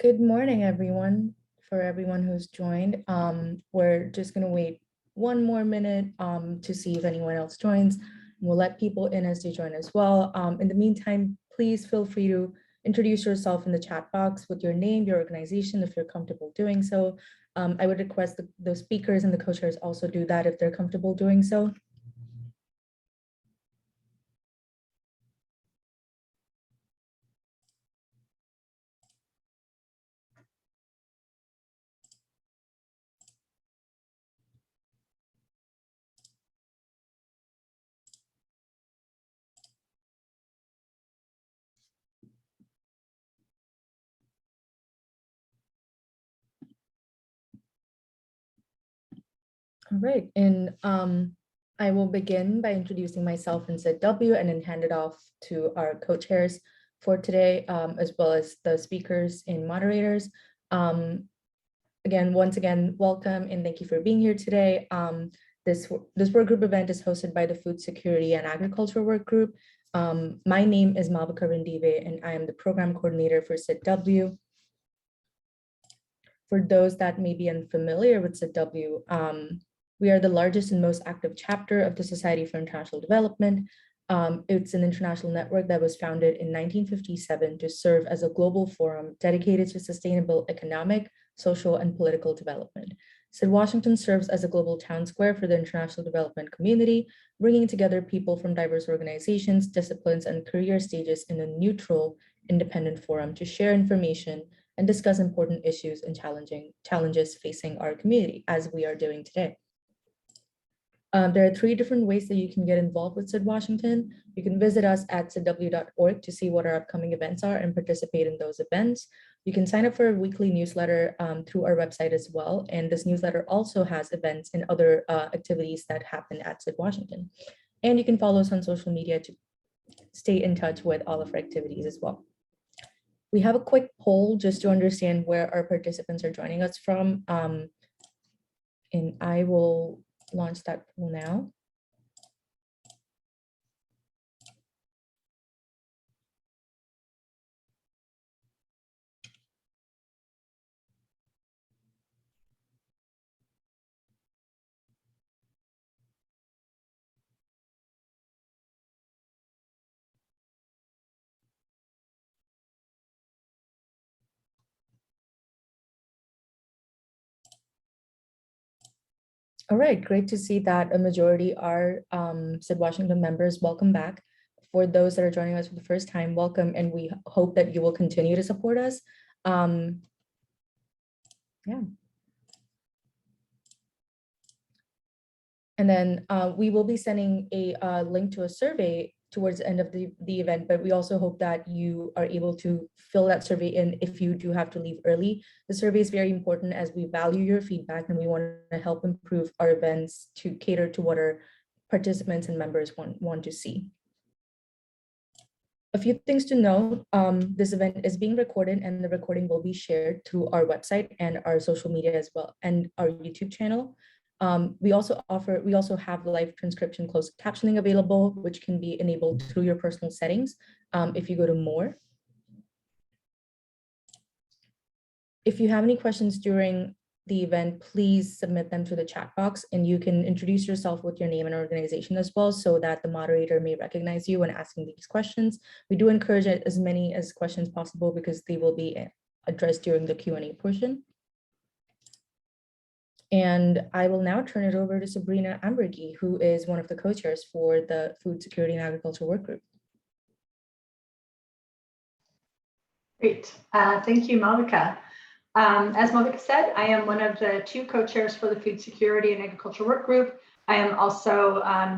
Good morning, everyone. For everyone who's joined, we're just going to wait one more minute to see if anyone else joins. We'll let people in as they join as well. In the meantime, please feel free to introduce yourself in the chat box with your name, your organization, if you're comfortable doing so. I would request the speakers and the co-chairs also do that if they're comfortable doing so. All right, and I will begin by introducing myself in SID-W and then hand it off to our co-chairs for today, as well as the speakers and moderators. Once again, welcome and thank you for being here today. This work group event is hosted by the Food Security and Agriculture Work Group. My name is Malvika Rendive and I am the program coordinator for SID-W. For those that may be unfamiliar with SID-W, we are the largest and most active chapter of the Society for International Development. It's an international network that was founded in 1957 to serve as a global forum dedicated to sustainable economic, social, and political development. SID-Washington serves as a global town square for the international development community, bringing together people from diverse organizations, disciplines, and career stages in a neutral, independent forum to share information and discuss important issues and challenges facing our community, as we are doing today. There are 3 different ways that you can get involved with SID-Washington. You can visit us at sidw.org to see what our upcoming events are and participate in those events. You can sign up for a weekly newsletter through our website as well. And this newsletter also has events and other activities that happen at SID-Washington. And you can follow us on social media to stay in touch with all of our activities as well. We have a quick poll just to understand where our participants are joining us from. And I will launch that poll now. All right, great to see that a majority are SID-Washington members. Welcome back. For those that are joining us for the first time, welcome, and we hope that you will continue to support us. Yeah. And then we will be sending a link to a survey towards the end of the event, but we also hope that you are able to fill that survey in if you do have to leave early. The survey is very important as we value your feedback and we want to help improve our events to cater to what our participants and members want to see. A few things to note, this event is being recorded and the recording will be shared through our website and our social media as well, and our YouTube channel. We also have live transcription closed captioning available, which can be enabled through your personal settings. If you go to more. If you have any questions during the event, please submit them to the chat box and you can introduce yourself with your name and organization as well so that the moderator may recognize you when asking these questions. We do encourage as many as questions possible because they will be addressed during the Q&A portion. And I will now turn it over to Sabrina Ambregi, who is one of the co-chairs for the Food Security and Agriculture Work Group. Great, thank you, Malvika. As Malvika said, I am one of the 2 co-chairs for the Food Security and Agriculture Work Group. I am also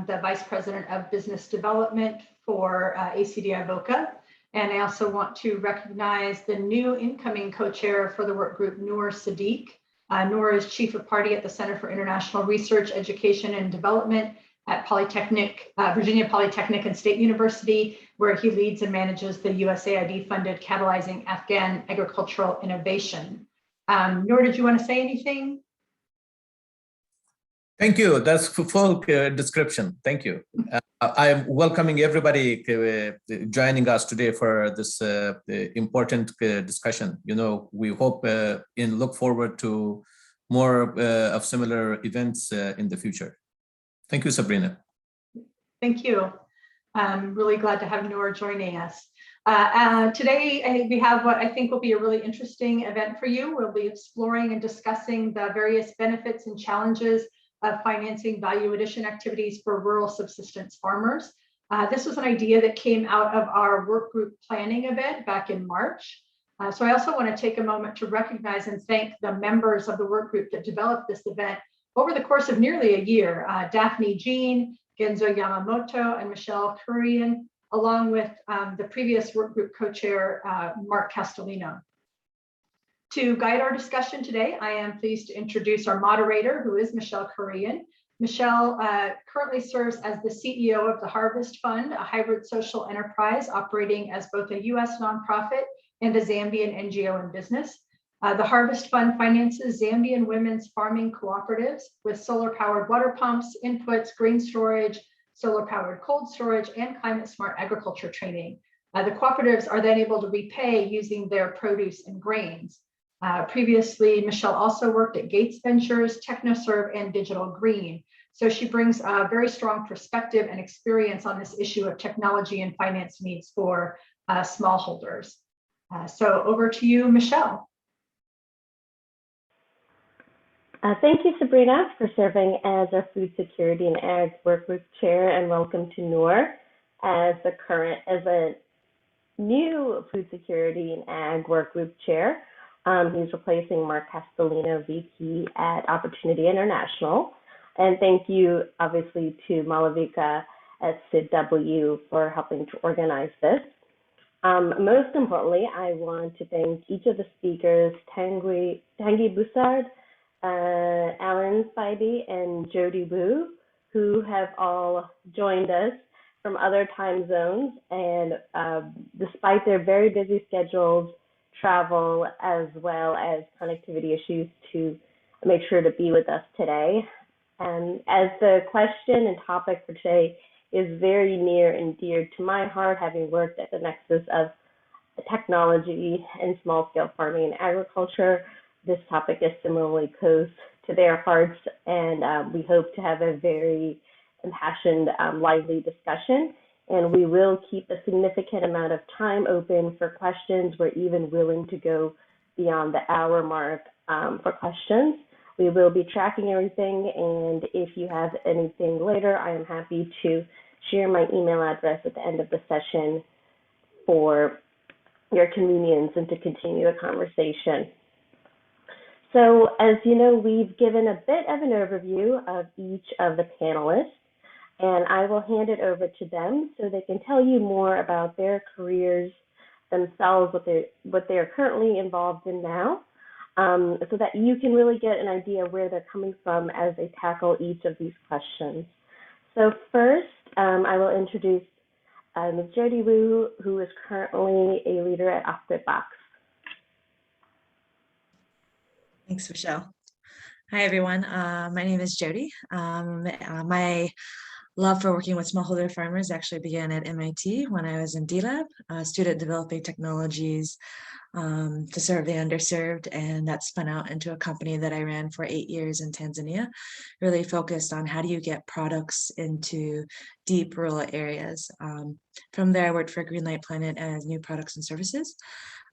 the Vice President of Business Development for ACDI VOCA. And I also want to recognize the new incoming co-chair for the work group, Noor Sadiq. Noor is Chief of Party at the Center for International Research, Education, and Development at Virginia Polytechnic and State University, where he leads and manages the USAID-funded Catalyzing Afghan Agricultural Innovation. Noor, did you want to say anything? Thank you. That's full description. Thank you. I'm welcoming everybody joining us today for this important discussion. You know, we hope and look forward to more of similar events in the future. Thank you, Sabrina. Thank you. I'm really glad to have Noor joining us. Today, we have what I think will be a really interesting event for you. We'll be exploring and discussing the various benefits and challenges of financing value addition activities for rural subsistence farmers. This was an idea that came out of our work group planning event back in March. So I also want to take a moment to recognize and thank the members of the work group that developed this event over the course of nearly a year. Daphne Jean, Genzo Yamamoto, and Michelle Kurian, along with the previous work group co-chair, Mark Castellino. To guide our discussion today, I am pleased to introduce our moderator, who is Michelle Kurian. Michelle currently serves as the CEO of the Harvest Fund, a hybrid social enterprise operating as both a US nonprofit and a Zambian NGO in business. The Harvest Fund finances Zambian women's farming cooperatives with solar-powered water pumps, inputs, grain storage, solar-powered cold storage, and climate-smart agriculture training. The cooperatives are then able to repay using their produce and grains. Previously, Michelle also worked at Gates Ventures, TechnoServe, and Digital Green. So she brings a very strong perspective and experience on this issue of technology and finance needs for smallholders. So over to you, Michelle. Thank you, Sabrina, for serving as our Food Security and Ag Workgroup Chair, and welcome to Noor as a new Food Security and Ag Workgroup Chair. He's replacing Mark Castellino, VP at Opportunity International. And thank you, obviously, to Malavika at SID-US for helping to organize this. Most importantly, I want to thank each of the speakers, Tanguy Boussard, Alan Spivey, and Jody Wu, who have all joined us from other time zones. And despite their very busy schedules, travel, as well as connectivity issues, to make sure to be with us today. And as the question and topic for today is very near and dear to my heart, having worked at the nexus of technology and small-scale farming and agriculture, this topic is similarly close to their hearts, and we hope to have a very impassioned, lively discussion. And we will keep a significant amount of time open for questions. We're even willing to go beyond the hour mark for questions. We will be tracking everything, and if you have anything later, I am happy to share my email address at the end of the session for your convenience and to continue the conversation. So as you know, we've given a bit of an overview of each of the panelists, and I will hand it over to them so they can tell you more about their careers themselves, what they're currently involved in now, so that you can really get an idea where they're coming from as they tackle each of these questions. So first, I will introduce Ms. Jody Wu, who is currently a leader at OffGridBox. Thanks, Michelle. Hi, everyone. My name is Jody. My love for working with smallholder farmers actually began at MIT when I was in D-Lab, student developing technologies to serve the underserved, and that spun out into a company that I ran for 8 years in Tanzania, really focused on how do you get products into deep rural areas. From there, I worked for Greenlight Planet as new products and services,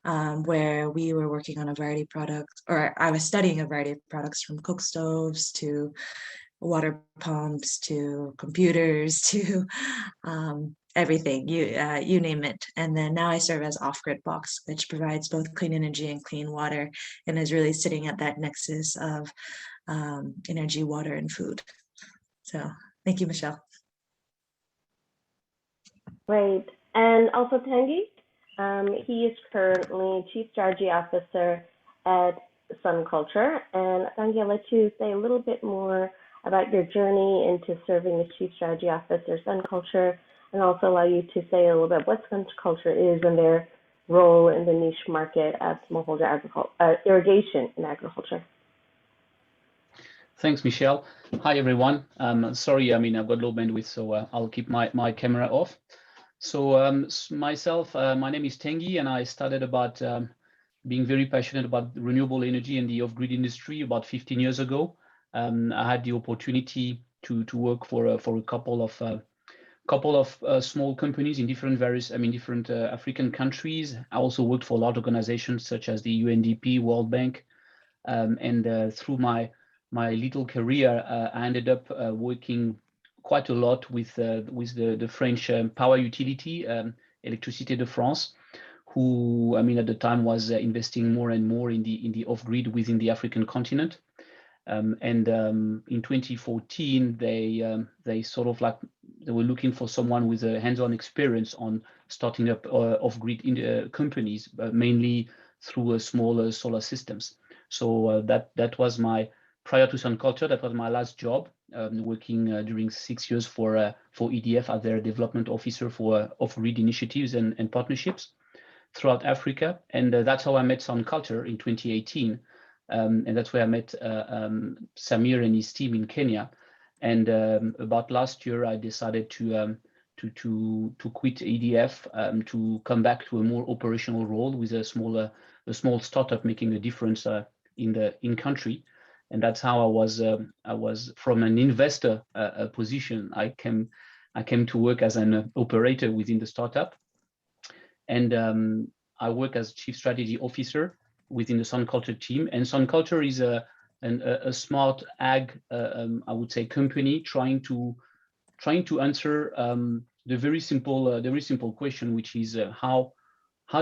where we were working on a variety of products, or I was studying a variety of products, from cook stoves to water pumps to computers to everything, you name it. And then now I serve as OffGridBox, which provides both clean energy and clean water, and is really sitting at that nexus of energy, water, and food. So thank you, Michelle. Great. And also Tanguy, he is currently Chief Strategy Officer at Sun Culture. And Tanguy, I'll let you say a little bit more about your journey into serving as Chief Strategy Officer at Sun Culture, and also allow you to say a little bit what Sun Culture is and their role in the niche market of smallholder irrigation in agriculture. Thanks, Michelle. Hi, everyone. Sorry, I mean, I've got low bandwidth, so I'll keep my camera off. So myself, my name is Tanguy, and I started about being very passionate about renewable energy and the off-grid industry about 15 years ago. I had the opportunity to work for a couple of small companies in different African countries. I also worked for large organizations such as the UNDP, World Bank, and through my little career, I ended up working quite a lot with the French power utility, Électricité de France, who, I mean, at the time was investing more and more in the off-grid within the African continent. In 2014, they sort of like they were looking for someone with a hands-on experience on starting up off-grid companies, mainly through smaller solar systems. So that was my, prior to SunCulture, that was my last job, working during 6 years for EDF as their development officer for off-grid initiatives and partnerships throughout Africa. And that's how I met SunCulture in 2018. And that's where I met Samir and his team in Kenya. And about last year, I decided to quit EDF to come back to a more operational role with a small startup making a difference in country. And that's how I was from an investor position. I came to work as an operator within the startup, and I work as chief strategy officer within the SunCulture team. And SunCulture is a smart ag, I would say, company trying to answer the very simple question, which is how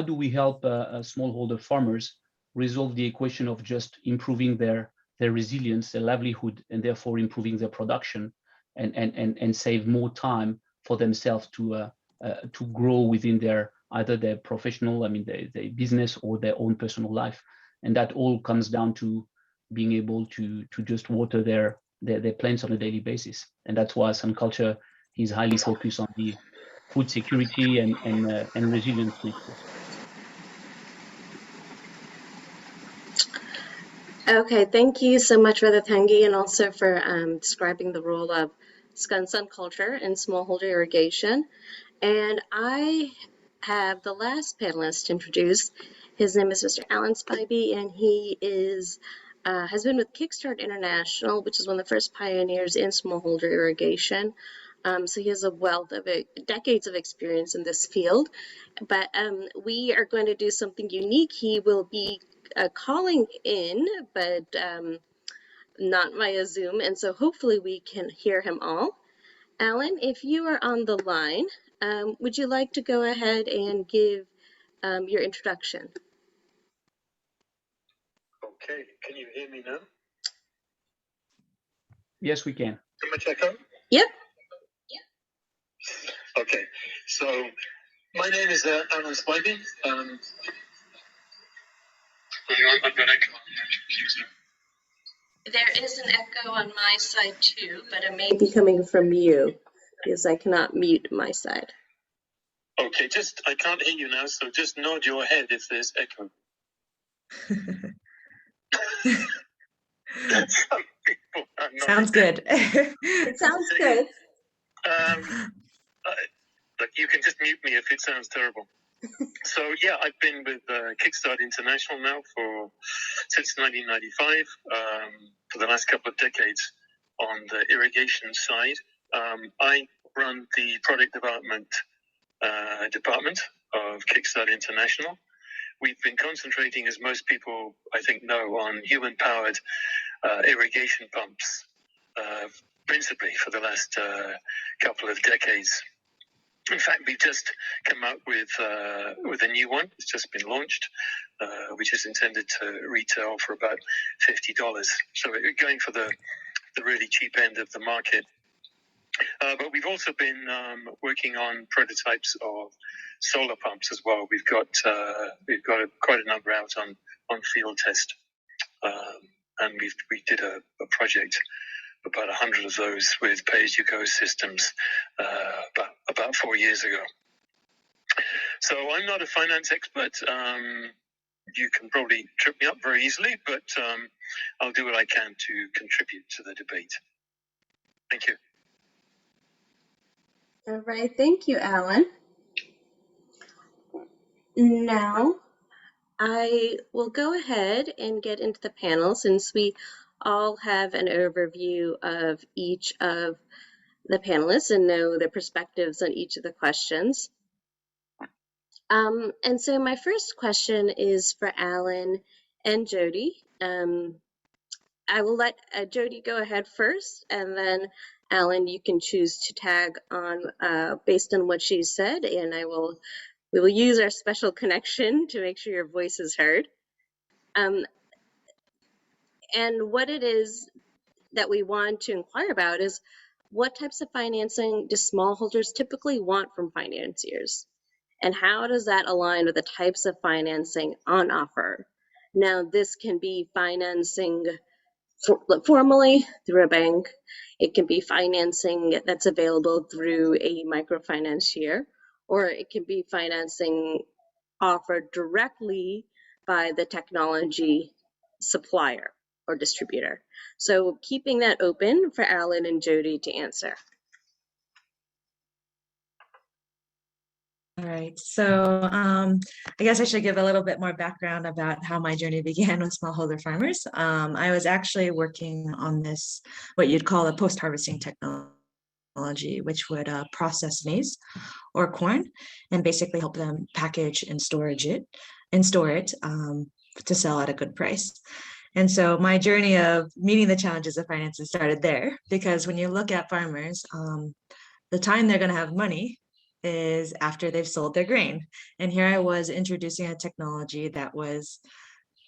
do we help smallholder farmers resolve the equation of just improving their resilience, their livelihood, and therefore improving their production and save more time for themselves to grow within either their professional, I mean, their business or their own personal life. And that all comes down to being able to just water their plants on a daily basis. And that's why SunCulture is highly focused on the food security and resilience principles. Okay, thank you so much for the Tanguy, and also for describing the role of SunCulture and smallholder irrigation. And I have the last panelist to introduce. His name is Mr. Alan Spivey, and he has been with Kickstarter International, which is one of the first pioneers in smallholder irrigation. So he has a wealth of decades of experience in this field. But we are going to do something unique. He will be calling in, but not via Zoom, and so hopefully we can hear him all. Alan, if you are on the line, would you like to go ahead and give your introduction? Okay, can you hear me now? Yes, we can. Too much echo? Yep. Okay, so my name is Alan Spivey. I've got echo on the computer. There is an echo on my side too, but it may be coming from you because I cannot mute my side. Okay, I can't hear you now, so just nod your head if there's echo. Some people are not. Sounds good. It sounds good. Look, you can just mute me if it sounds terrible. So yeah, I've been with Kickstarter International now since 1995, for the last couple of decades on the irrigation side. I run the product development department of Kickstarter International. We've been concentrating, as most people I think know, on human-powered irrigation pumps, principally for the last couple of decades. In fact, we've just come out with a new one. It's just been launched, which is intended to retail for about $50. So we're going for the really cheap end of the market. But we've also been working on prototypes of solar pumps as well. We've got quite a number out on field test, and we did a project, about 100 of those with pay-as-you-go systems about 4 years ago. So I'm not a finance expert. you can probably trip me up very easily, but I'll do what I can to contribute to the debate. Thank you. All right, thank you, Alan. Now, I will go ahead and get into the panel since we all have an overview of each of the panelists and know their perspectives on each of the questions. And so my first question is for Alan and Jody. I will let Jody go ahead first, and then Alan, you can choose to tag on based on what she said, and we will use our special connection to make sure your voice is heard. And what it is that we want to inquire about is what types of financing do smallholders typically want from financiers? And how does that align with the types of financing on offer? Now, this can be financing formally through a bank. It can be financing that's available through a microfinancier, or it can be financing offered directly by the technology supplier or distributor. So keeping that open for Alan and Jody to answer. All right, so I guess I should give a little bit more background about how my journey began with smallholder farmers. I was actually working on this, what you'd call a post-harvesting technology, which would process maize or corn and basically help them package and store it to sell at a good price. And so my journey of meeting the challenges of finances started there, because when you look at farmers, the time they're going to have money is after they've sold their grain. And here I was introducing a technology that was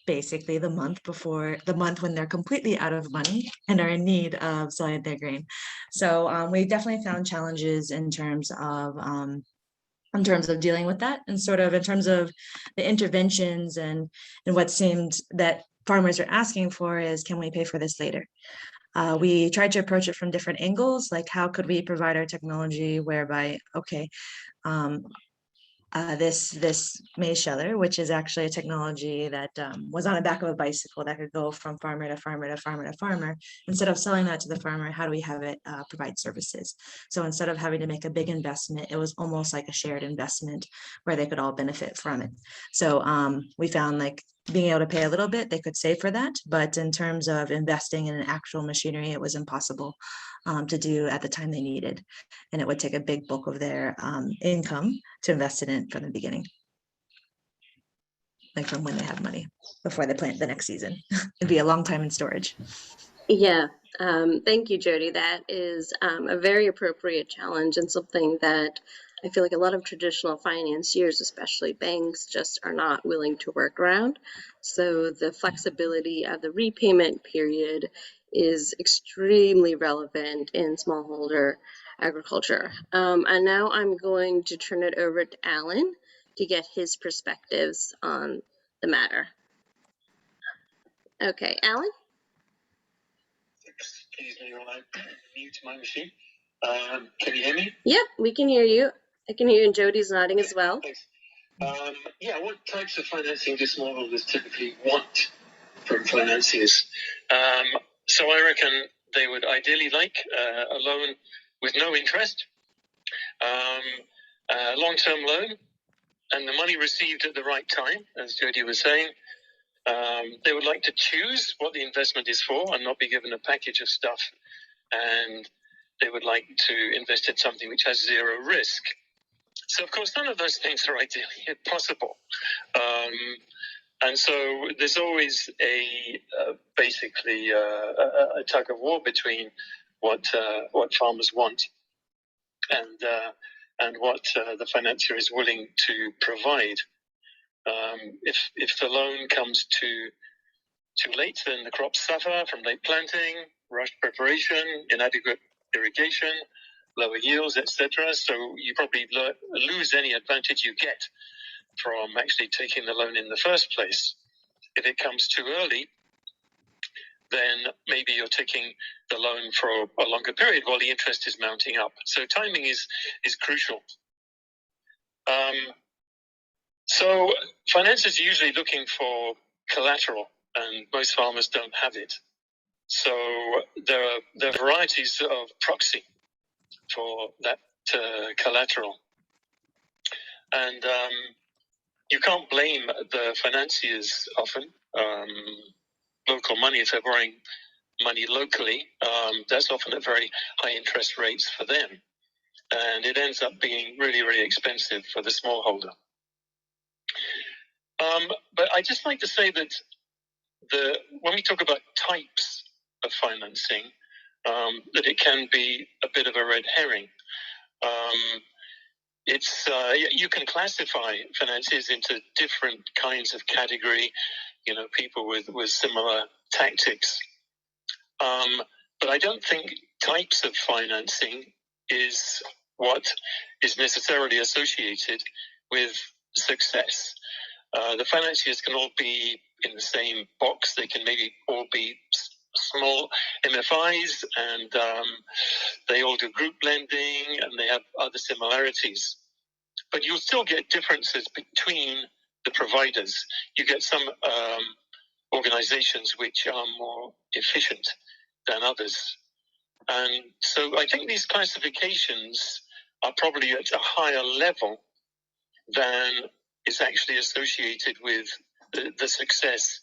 basically the month when they're completely out of money and are in need of selling their grain. So we definitely found challenges in terms of dealing with that, and sort of in terms of the interventions and what seemed that farmers are asking for is, can we pay for this later? We tried to approach it from different angles, like how could we provide our technology whereby, okay, this maize sheller, which is actually a technology that was on the back of a bicycle that could go from farmer to farmer to farmer to farmer. Instead of selling that to the farmer, how do we have it provide services? So instead of having to make a big investment, it was almost like a shared investment where they could all benefit from it. So we found like being able to pay a little bit, they could save for that. But in terms of investing in an actual machinery, it was impossible to do at the time they needed. And it would take a big bulk of their income to invest it in from the beginning. Like from when they have money before they plant the next season. It'd be a long time in storage. Yeah, thank you, Jody. That is a very appropriate challenge and something that I feel like a lot of traditional financiers, especially banks, just are not willing to work around. So the flexibility of the repayment period is extremely relevant in smallholder agriculture. And now I'm going to turn it over to Alan to get his perspectives on the matter. Okay, Alan? Excuse me while I mute my machine. Can you hear me? Yep, we can hear you. I can hear you, and Jody's nodding as well. Thanks. Yeah, what types of financing do smallholders typically want from financiers? So I reckon they would ideally like a loan with no interest, a long-term loan, and the money received at the right time, as Jody was saying. They would like to choose what the investment is for and not be given a package of stuff. And they would like to invest in something which has zero risk. So, of course, none of those things are ideally possible. And so there's always basically a tug of war between what farmers want and what the financier is willing to provide. If the loan comes too late, then the crops suffer from late planting, rushed preparation, inadequate irrigation, lower yields, etc. So you probably lose any advantage you get from actually taking the loan in the first place. If it comes too early, then maybe you're taking the loan for a longer period while the interest is mounting up. So timing is crucial. So financiers are usually looking for collateral, and most farmers don't have it. So there are varieties of proxy for that collateral. And you can't blame the financiers often. Local money, if they're borrowing money locally, that's often at very high interest rates for them. And it ends up being really, really expensive for the smallholder. But I just like to say that when we talk about types of financing, that it can be a bit of a red herring. You can classify financiers into different kinds of category, people with similar tactics. But I don't think types of financing is what is necessarily associated with success. The financiers can all be in the same box. They can maybe all be small MFIs, and they all do group lending, and they have other similarities. But you'll still get differences between the providers. You get some organizations which are more efficient than others. And so I think these classifications are probably at a higher level than is actually associated with the success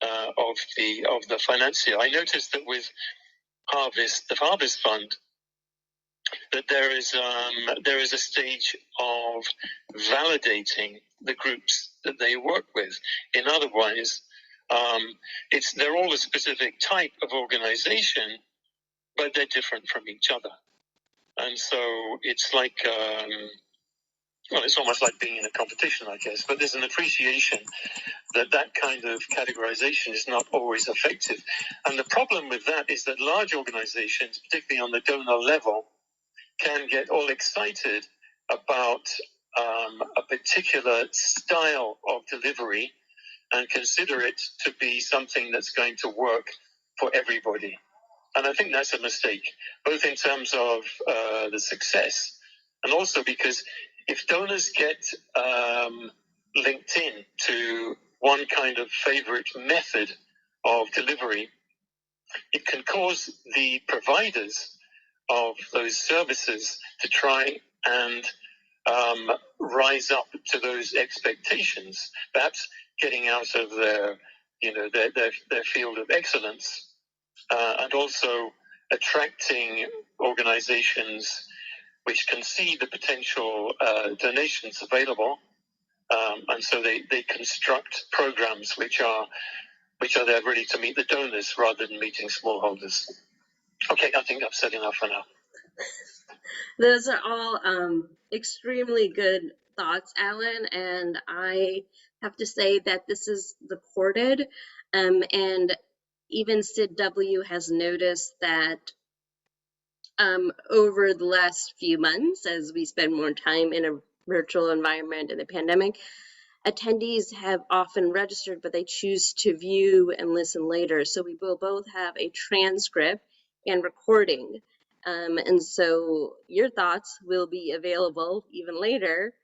of the financier. I noticed that with the Harvest Fund, that there is a stage of validating the groups that they work with. In other words, they're all a specific type of organization, but they're different from each other. And so it's like, it's almost like being in a competition, I guess, but there's an appreciation that kind of categorization is not always effective. And the problem with that is that large organizations, particularly on the donor level, can get all excited about a particular style of delivery and consider it to be something that's going to work for everybody. And I think that's a mistake, both in terms of the success and also because if donors get linked in to one kind of favorite method of delivery, it can cause the providers of those services to try and rise up to those expectations, perhaps getting out of their field of excellence, and also attracting organizations which can see the potential donations available, and so they construct programs which are there really to meet the donors rather than meeting smallholders. Okay, I think I've said enough for now. Those are all extremely good thoughts, Alan, and I have to say that this is recorded, and even SID-W has noticed that over the last few months, as we spend more time in a virtual environment in the pandemic, attendees have often registered, but they choose to view and listen later. So we will both have a transcript and recording. And so your thoughts will be available even later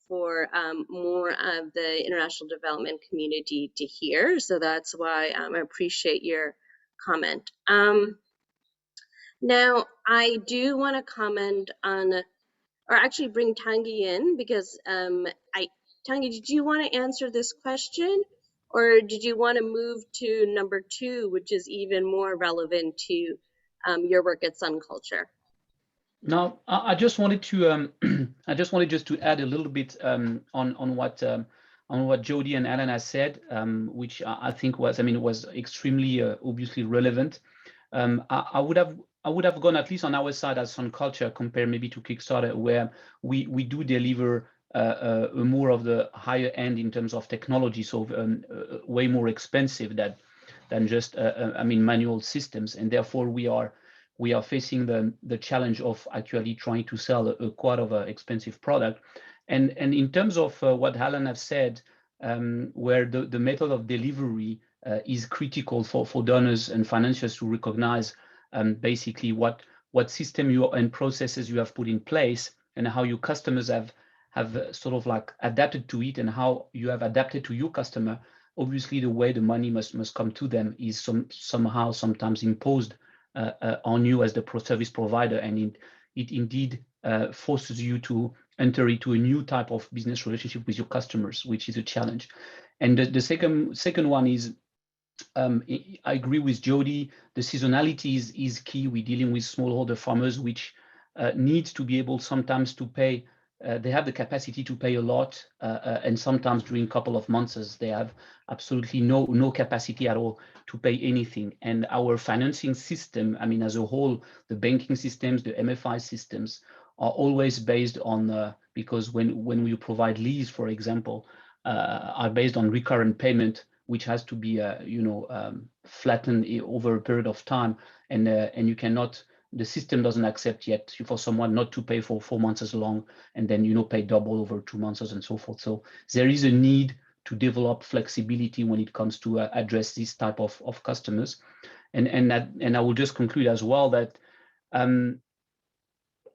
for more of the international development community to hear. So that's why I appreciate your comment. Now, I do want to comment on, or actually bring Tanguy in because Tanguy, did you want to answer this question, or did you want to move to number 2, which is even more relevant to your work at Sun Culture? No, I just wanted to just to add a little bit on what Jody and Alan has said, which I think was extremely obviously relevant. I would have gone at least on our side as Sun Culture compared maybe to Kickstarter, where we do deliver more of the higher end in terms of technology, so way more expensive than just manual systems, and therefore we are facing the challenge of actually trying to sell a quite of an expensive product. And in terms of what Alan has said, where the method of delivery is critical for donors and financiers to recognize basically what system and processes you have put in place and how your customers have have sort of like adapted to it and how you have adapted to your customer, obviously the way the money must come to them is somehow sometimes imposed on you as the service provider, and it indeed forces you to enter into a new type of business relationship with your customers, which is a challenge. And the second one is, I agree with Jody, the seasonality is key. We're dealing with smallholder farmers, which needs to be able sometimes to pay. They have the capacity to pay a lot, and sometimes during a couple of months, they have absolutely no capacity at all to pay anything. And our financing system, I mean, as a whole, the banking systems, the MFI systems are always based on, because when we provide lease, for example, are based on recurrent payment, which has to be, flattened over a period of time, and you cannot. The system doesn't accept yet for someone not to pay for 4 months as long, and then pay double over 2 months and so forth. So there is a need to develop flexibility when it comes to address this type of customers, and I will just conclude as well that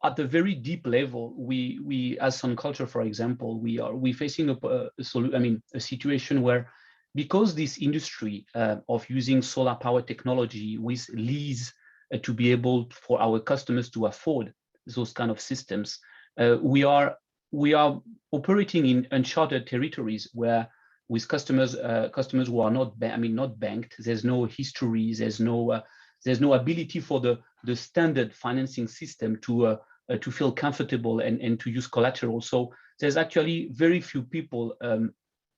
at the very deep level, we as Sun Culture, for example, we're facing a situation where, because this industry of using solar power technology with lease to be able for our customers to afford those kind of systems, we are operating in uncharted territories where with customers who are not banked. There's no history. There's no ability for the standard financing system to feel comfortable and to use collateral. So there's actually very few people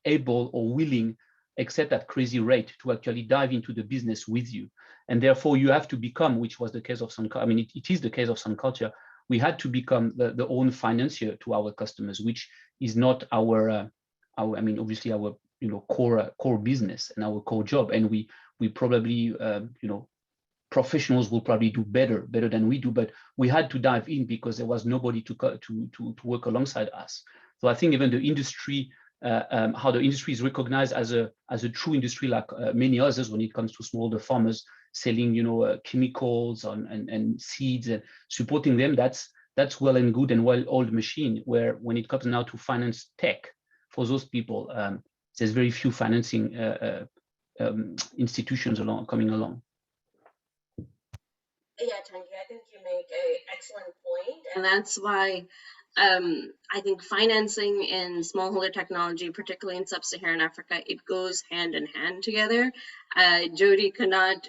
able or willing, except at crazy rate, to actually dive into the business with you. And therefore you have to become, which was the case of Sun Culture, I mean, it is the case of Sun Culture, we had to become the own financier to our customers, which is not our obviously our core business and our core job. And we probably professionals will probably do better than we do, but we had to dive in because there was nobody to work alongside us. So I think even the industry, how the industry is recognized as a true industry, like many others, when it comes to smallholder farmers selling chemicals and seeds and supporting them, that's well and good and well-oiled machine. Where when it comes now to finance tech for those people, there's very few financing institutions coming along. Yeah, Tanguy, I think you make an excellent point, and that's why I think financing in smallholder technology, particularly in sub-Saharan Africa, it goes hand in hand together. Jody could not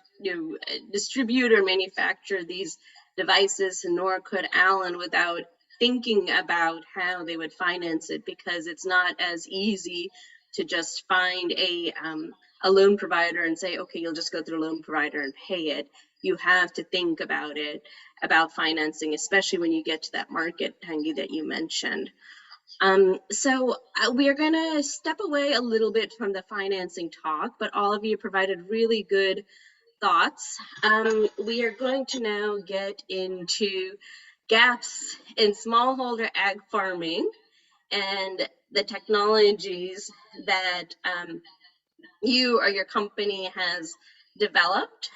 distribute or manufacture these devices, nor could Alan, without thinking about how they would finance it, because it's not as easy to just find a loan provider and say, okay, you'll just go through a loan provider and pay it. You have to think about it, about financing, especially when you get to that market, Tanguy, that you mentioned. So we are going to step away a little bit from the financing talk, but all of you provided really good thoughts. We are going to now get into gaps in smallholder ag farming and the technologies that you or your company has developed.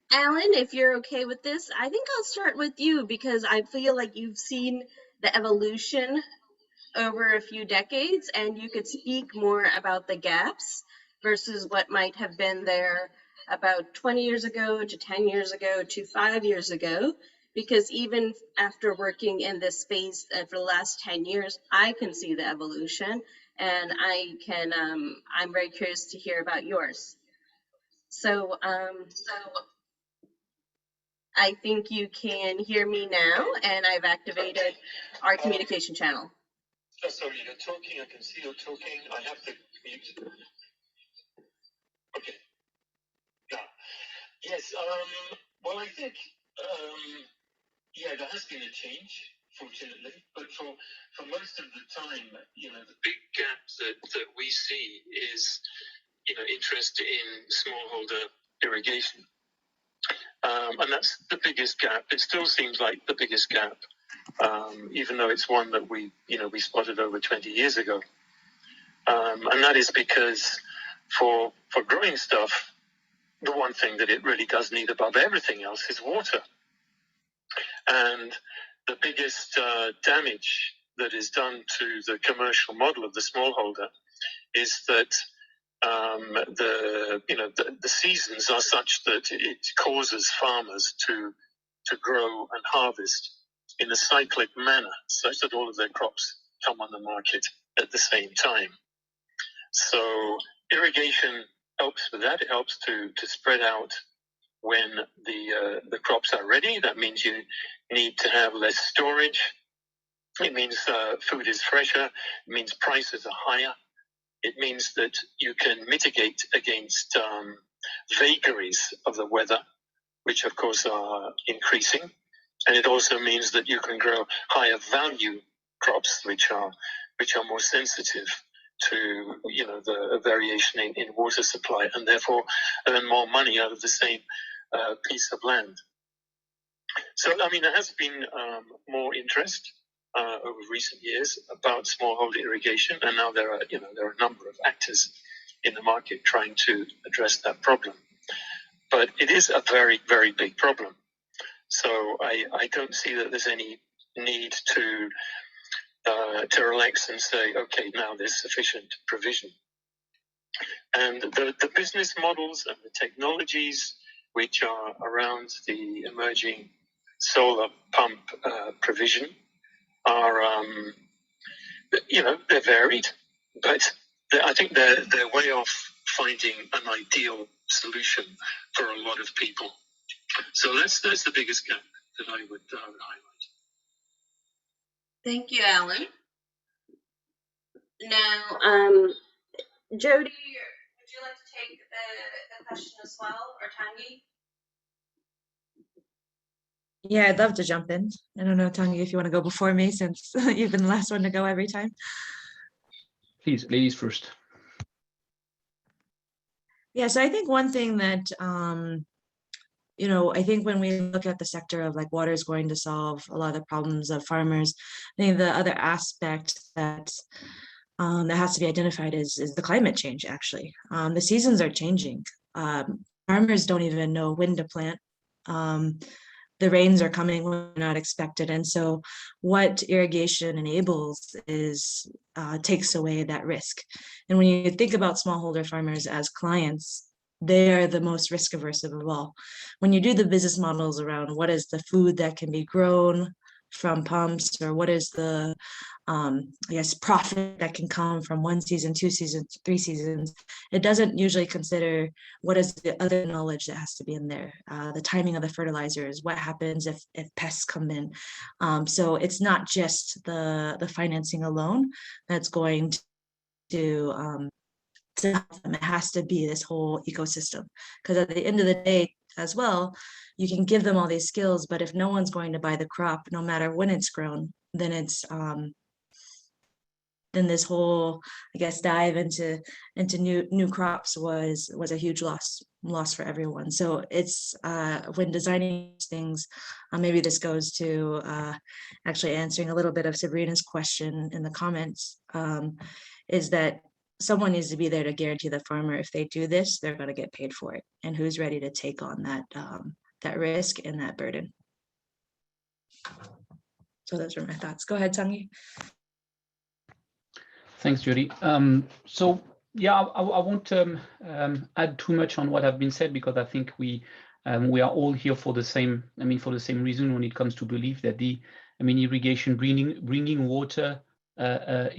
Alan, if you're okay with this, I think I'll start with you, because I feel like you've seen the evolution over a few decades, and you could speak more about the gaps versus what might have been there about 20 years ago to 10 years ago to 5 years ago, because even after working in this space for the last 10 years, I can see the evolution, and I'm very curious to hear about yours. So, I think you can hear me now, and I've activated our communication channel. Oh, sorry, you're talking. I can see you're talking. I have to mute. Okay. Yeah. Yes. Well, I think, there has been a change, fortunately, but for most of the time, the big gap that we see is, interest in smallholder irrigation. And that's the biggest gap. It still seems like the biggest gap, even though it's one that we spotted over 20 years ago. And that is because for growing stuff, the one thing that it really does need above everything else is water. And the biggest damage that is done to the commercial model of the smallholder is that the seasons are such that it causes farmers to grow and harvest in a cyclic manner, such that all of their crops come on the market at the same time. So irrigation helps with that. It helps to spread out when the crops are ready. That means you need to have less storage. It means food is fresher. It means prices are higher. It means that you can mitigate against vagaries of the weather, which of course are increasing. And it also means that you can grow higher value crops, which are more sensitive to the variation in water supply, and therefore earn more money out of the same piece of land. So I mean, there has been more interest over recent years about smallholder irrigation, and now there are a number of actors in the market trying to address that problem. But it is a very, very big problem. So I don't see that there's any need to relax and say, okay, now there's sufficient provision. And the business models and the technologies which are around the emerging solar pump provision are, they're varied, but I think they're way off finding an ideal solution for a lot of people. So that's the biggest gap that I would highlight. Thank you, Alan. Now, Jody, would you like to take the question as well, or Tanguy? Yeah, I'd love to jump in. I don't know, Tanguy, if you want to go before me, since you've been the last one to go every time. Please, ladies first. Yeah, so I think one thing that, I think when we look at the sector of like water is going to solve a lot of the problems of farmers, I think the other aspect that has to be identified is the climate change, actually. The seasons are changing. Farmers don't even know when to plant. The rains are coming when they're not expected. And so what irrigation enables is takes away that risk. And when you think about smallholder farmers as clients, they are the most risk averse of all. When you do the business models around what is the food that can be grown from pumps, or what is the profit that can come from 1 season, 2 seasons, 3 seasons, it doesn't usually consider what is the other knowledge that has to be in there, the timing of the fertilizers, what happens if pests come in. So it's not just the financing alone that's going to help them. It has to be this whole ecosystem, because at the end of the day as well, you can give them all these skills, but if no one's going to buy the crop, no matter when it's grown, then it's then this whole, I guess, dive into new crops was a huge loss for everyone. So it's when designing things, maybe this goes to actually answering a little bit of Sabrina's question in the comments, is that someone needs to be there to guarantee the farmer, if they do this, they're going to get paid for it, and who's ready to take on that risk and that burden. So those are my thoughts. Go ahead, Tanguy. Thanks, Jody. So yeah, I won't add too much on what have been said, because I think we are all here for the same. For the same reason when it comes to belief that irrigation, bringing water I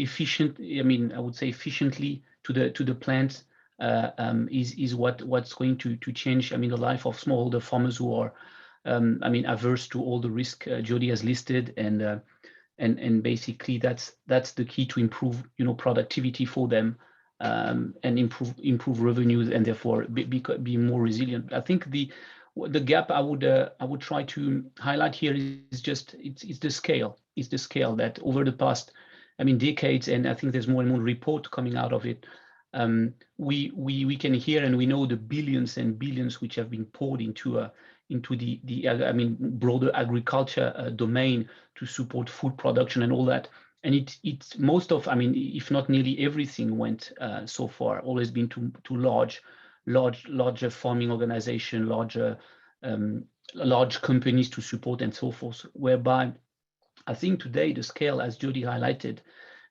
would say efficiently to the plants is what's going to change. The life of smallholder farmers who are averse to all the risk Jody has listed, and basically that's the key to improve productivity for them, and improve revenues, and therefore be more resilient. I think the gap I would try to highlight here is just it's the scale. It's the scale that over the past decades, and I think there's more and more report coming out of it. We can hear and we know the billions and billions which have been poured into the broader agriculture domain to support food production and all that. And it's most of, if not nearly everything went so far, always been to larger farming organization, large companies to support and so forth, whereby I think today the scale, as Jody highlighted,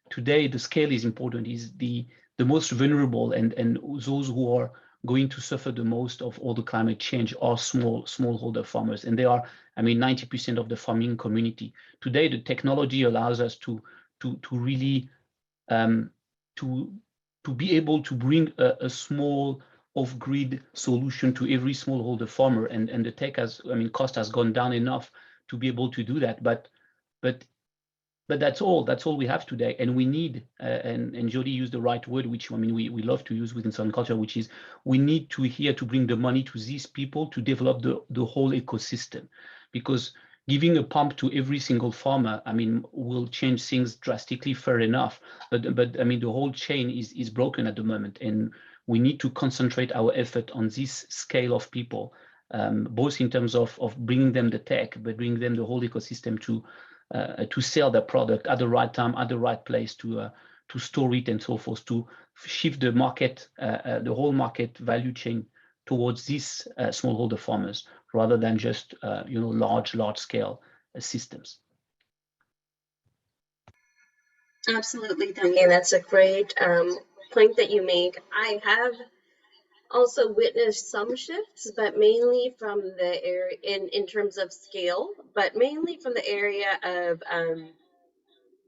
today the scale is important, is the most vulnerable and those who are going to suffer the most of all the climate change are smallholder farmers. And they are, I mean, 90% of the farming community. Today, the technology allows us to really to be able to bring a small off-grid solution to every smallholder farmer, and the tech has, I mean, cost has gone down enough to be able to do that. But that's all we have today, and we need and Jody used the right word, which, I mean, we love to use within Southern culture, which is we need to here to bring the money to these people to develop the whole ecosystem, because giving a pump to every single farmer, I mean, will change things drastically, fair enough, but I mean, the whole chain is broken at the moment, and we need to concentrate our effort on this scale of people, both in terms of bringing them the tech, but bringing them the whole ecosystem to sell their product at the right time, at the right place, to store it and so forth, to shift the market, the whole market value chain towards these smallholder farmers, rather than just large scale systems. Absolutely, Tanguy. That's a great point that you make. I have also witnessed some shifts, but mainly from the area in terms of scale, but mainly from the area of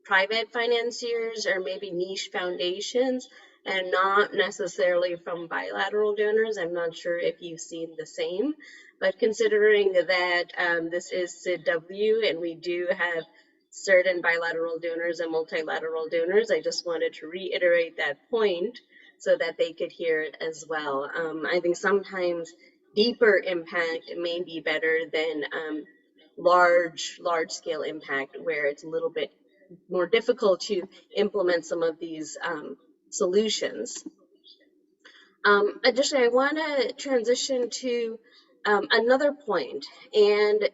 private financiers or maybe niche foundations, and not necessarily from bilateral donors. I'm not sure if you've seen the same, but considering that this is SID-W and we do have certain bilateral donors and multilateral donors, I just wanted to reiterate that point so that they could hear it as well. I think sometimes deeper impact may be better than large scale impact, where it's a little bit more difficult to implement some of these solutions. Additionally, I want to transition to another point, and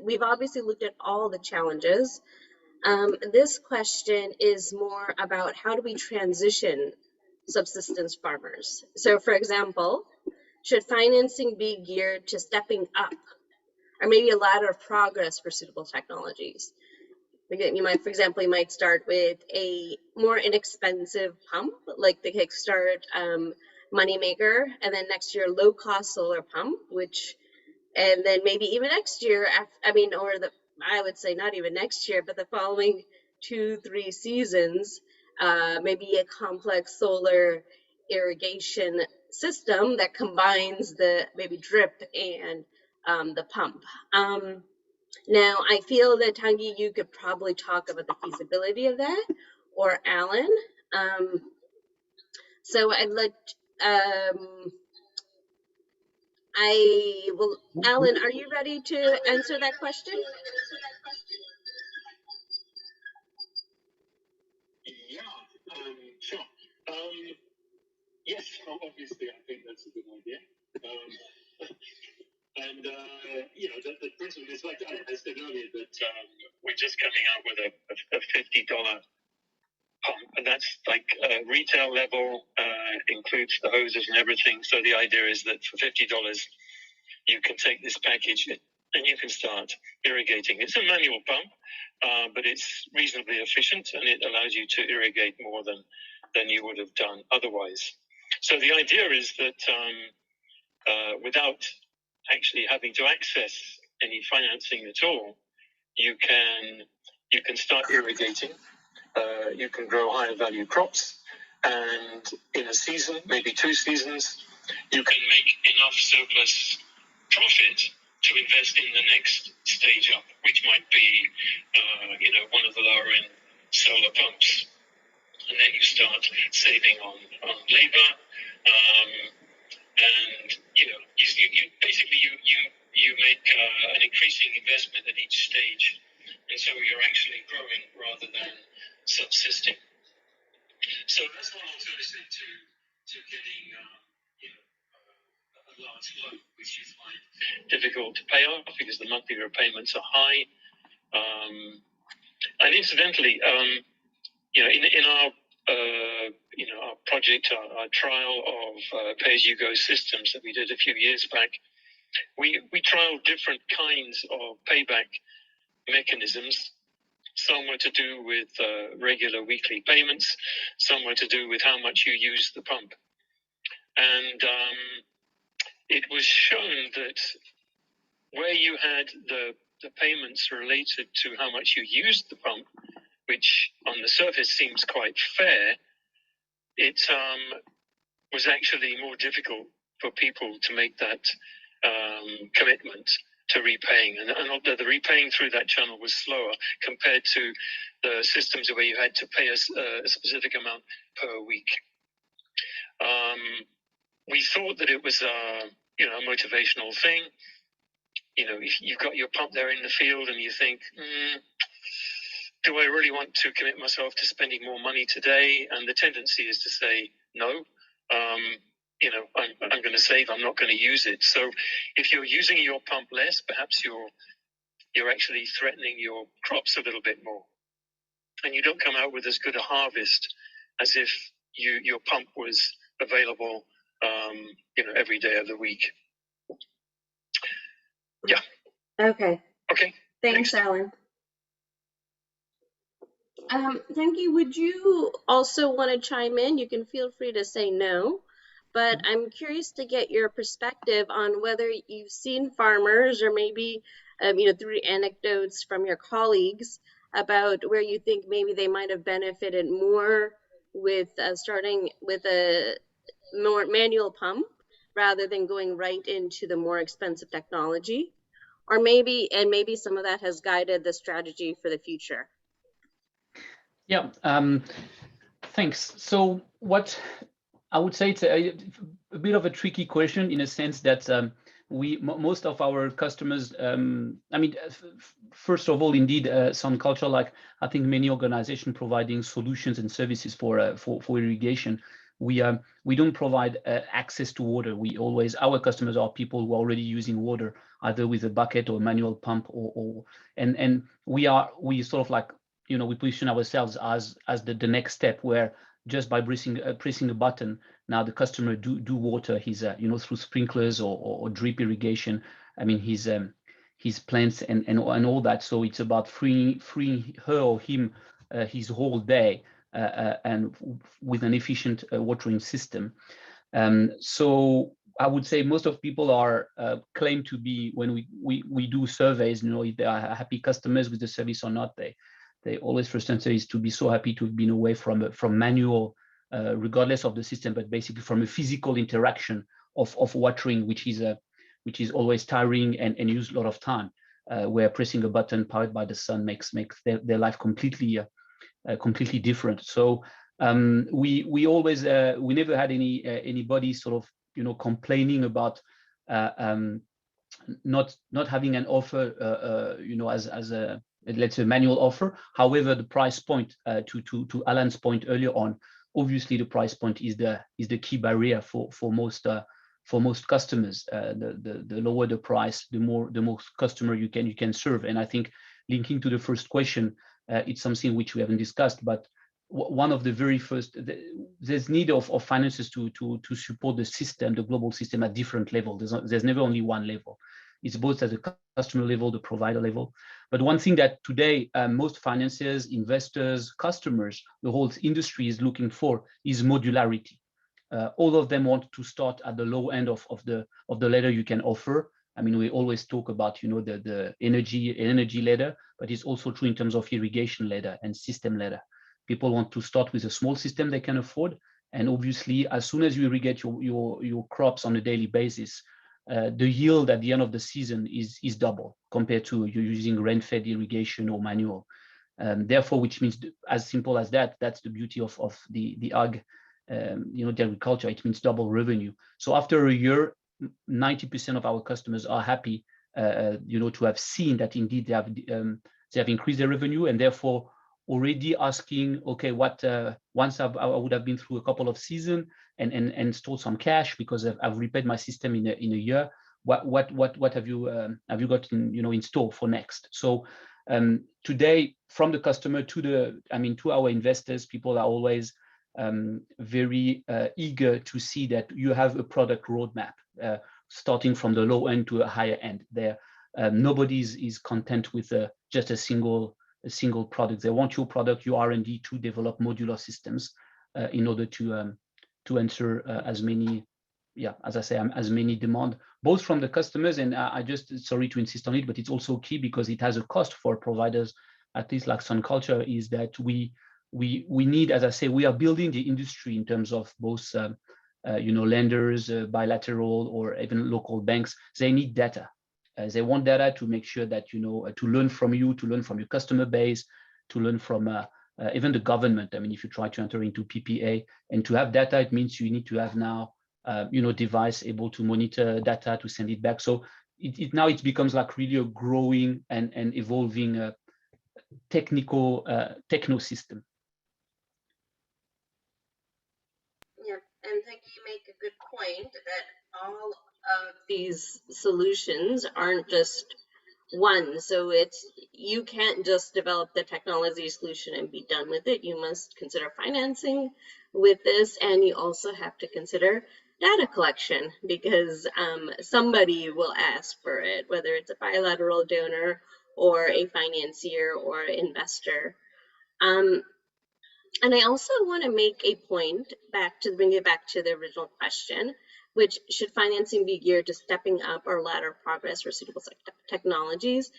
we've obviously looked at all the challenges. This question is more about how do we transition subsistence farmers? So, for example, should financing be geared to stepping up, or maybe a ladder of progress for suitable technologies? You might, for example, you might start with a more inexpensive pump, like the Kickstart moneymaker, and then next year low-cost solar pump, and then maybe even next year, I would say not even next year, but the following 2-3 seasons, maybe a complex solar irrigation system that combines the maybe drip and the pump. Now, I feel that, Tanguy, you could probably talk about the feasibility of that, or Alan. So I'd like, Alan, are you ready to answer that question? Yeah, sure. Yes, obviously, I think that's a good idea. And the principle is, like I said earlier, that we're just coming out with a $50 pump, and that's like retail level, includes the hoses and everything. So the idea is that for $50, you can take this package and you can start irrigating. It's a manual pump, but it's reasonably efficient, and it allows you to irrigate more than you would have done otherwise. So the idea is that without actually having to access any financing at all, you can start irrigating. You can grow higher value crops, and in a season, maybe 2 seasons, you can make enough surplus profit to invest in the next stage up, which might be one of the lower end solar pumps, and then you start saving on labor, and you basically make an increasing investment at each stage, and so you're actually growing rather than subsisting. So that's one alternative to getting a large loan, which you find difficult to pay off because the monthly repayments are high. And incidentally, in our our project, our trial of pay-as-you-go systems that we did a few years back, we trialed different kinds of payback mechanisms Some were to do with regular weekly payments. Some were to do with how much you use the pump. And it was shown that where you had the payments related to how much you used the pump, which on the surface seems quite fair, it was actually more difficult for people to make that commitment to repaying. And the repaying through that channel was slower compared to the systems where you had to pay a specific amount per week. We thought that it was a motivational thing. If you've got your pump there in the field and you think, do I really want to commit myself to spending more money today? And the tendency is to say, no, I'm going to save, I'm not going to use it. So if you're using your pump less, perhaps you're actually threatening your crops a little bit more. And you don't come out with as good a harvest as if your pump was available, every day of the week. Yeah. Okay. Okay. Thanks, Alan. Thank you. Would you also want to chime in? You can feel free to say no, but I'm curious to get your perspective on whether you've seen farmers or maybe, through anecdotes from your colleagues about where you think maybe they might have benefited more with starting with a more manual pump rather than going right into the more expensive technology, or maybe some of that has guided the strategy for the future. Yeah, thanks. So what I would say, it's a bit of a tricky question in a sense that most of our customers, first of all, indeed, some culture, like I think many organizations providing solutions and services for irrigation, we don't provide access to water. Our customers are people who are already using water, either with a bucket or a manual pump, and we sort of like, we position ourselves as the next step, where just by pressing a button, now the customer do water his through sprinklers or drip irrigation. His plants and all that. So it's about freeing her or him his whole day and with an efficient watering system. So I would say most of people are claim to be, when we do surveys, if they are happy customers with the service or not. They always first answer is to be so happy to have been away from manual, regardless of the system, but basically from a physical interaction of watering, which is always tiring and use a lot of time. Where pressing a button powered by the sun makes their life completely different. So we always we never had anybody sort of complaining about not having an offer as a, let's say, manual offer. However, the price point, to Alan's point earlier on, obviously the price point is the key barrier for most customers. The lower the price, the more customer you can serve. And I think, linking to the first question, it's something which we haven't discussed, but one of the very first, there's need of finances to support the system, the global system, at different levels. There's never only one level. It's both at the customer level, the provider level. But one thing that today most financiers, investors, customers, the whole industry is looking for is modularity. All of them want to start at the low end of the ladder you can offer. We always talk about the energy ladder, but it's also true in terms of irrigation ladder and system ladder. People want to start with a small system they can afford, and obviously, as soon as you irrigate your crops on a daily basis, the yield at the end of the season is double compared to you using rain-fed irrigation or manual. Therefore, which means, as simple as that, that's the beauty of the ag, the agriculture. It means double revenue. So after a year, 90% of our customers are happy, to have seen that indeed they have increased their revenue, and therefore already asking, okay, what once I would have been through a couple of seasons and stored some cash because I've repaid my system in a year. What have you got in store for next? So today, from the customer to our investors, people are always very eager to see that you have a product roadmap, starting from the low end to a higher end. There, nobody is content with just a single a single product. They want your product, your R&D, to develop modular systems in order to answer as many, as I say, as many demand, both from the customers, and I just, sorry to insist on it, but it's also key because it has a cost for providers, at least like Sun Culture, is that we need, as I say, we are building the industry in terms of both lenders, bilateral, or even local banks. They need data. They want data to make sure that, to learn from you, to learn from your customer base, to learn from even the government. I mean, if you try to enter into PPA, and to have data, it means you need to have now, device able to monitor data, to send it back. So now it becomes like really a growing and evolving techno system. Yeah, and I think you make a good point that all of these solutions aren't just one. So you can't just develop the technology solution and be done with it. You must consider financing with this, and you also have to consider data collection, because somebody will ask for it, whether it's a bilateral donor or a financier or investor. And I also want to make a point bring it back to the original question, which should financing be geared to stepping up or ladder progress for suitable technologies?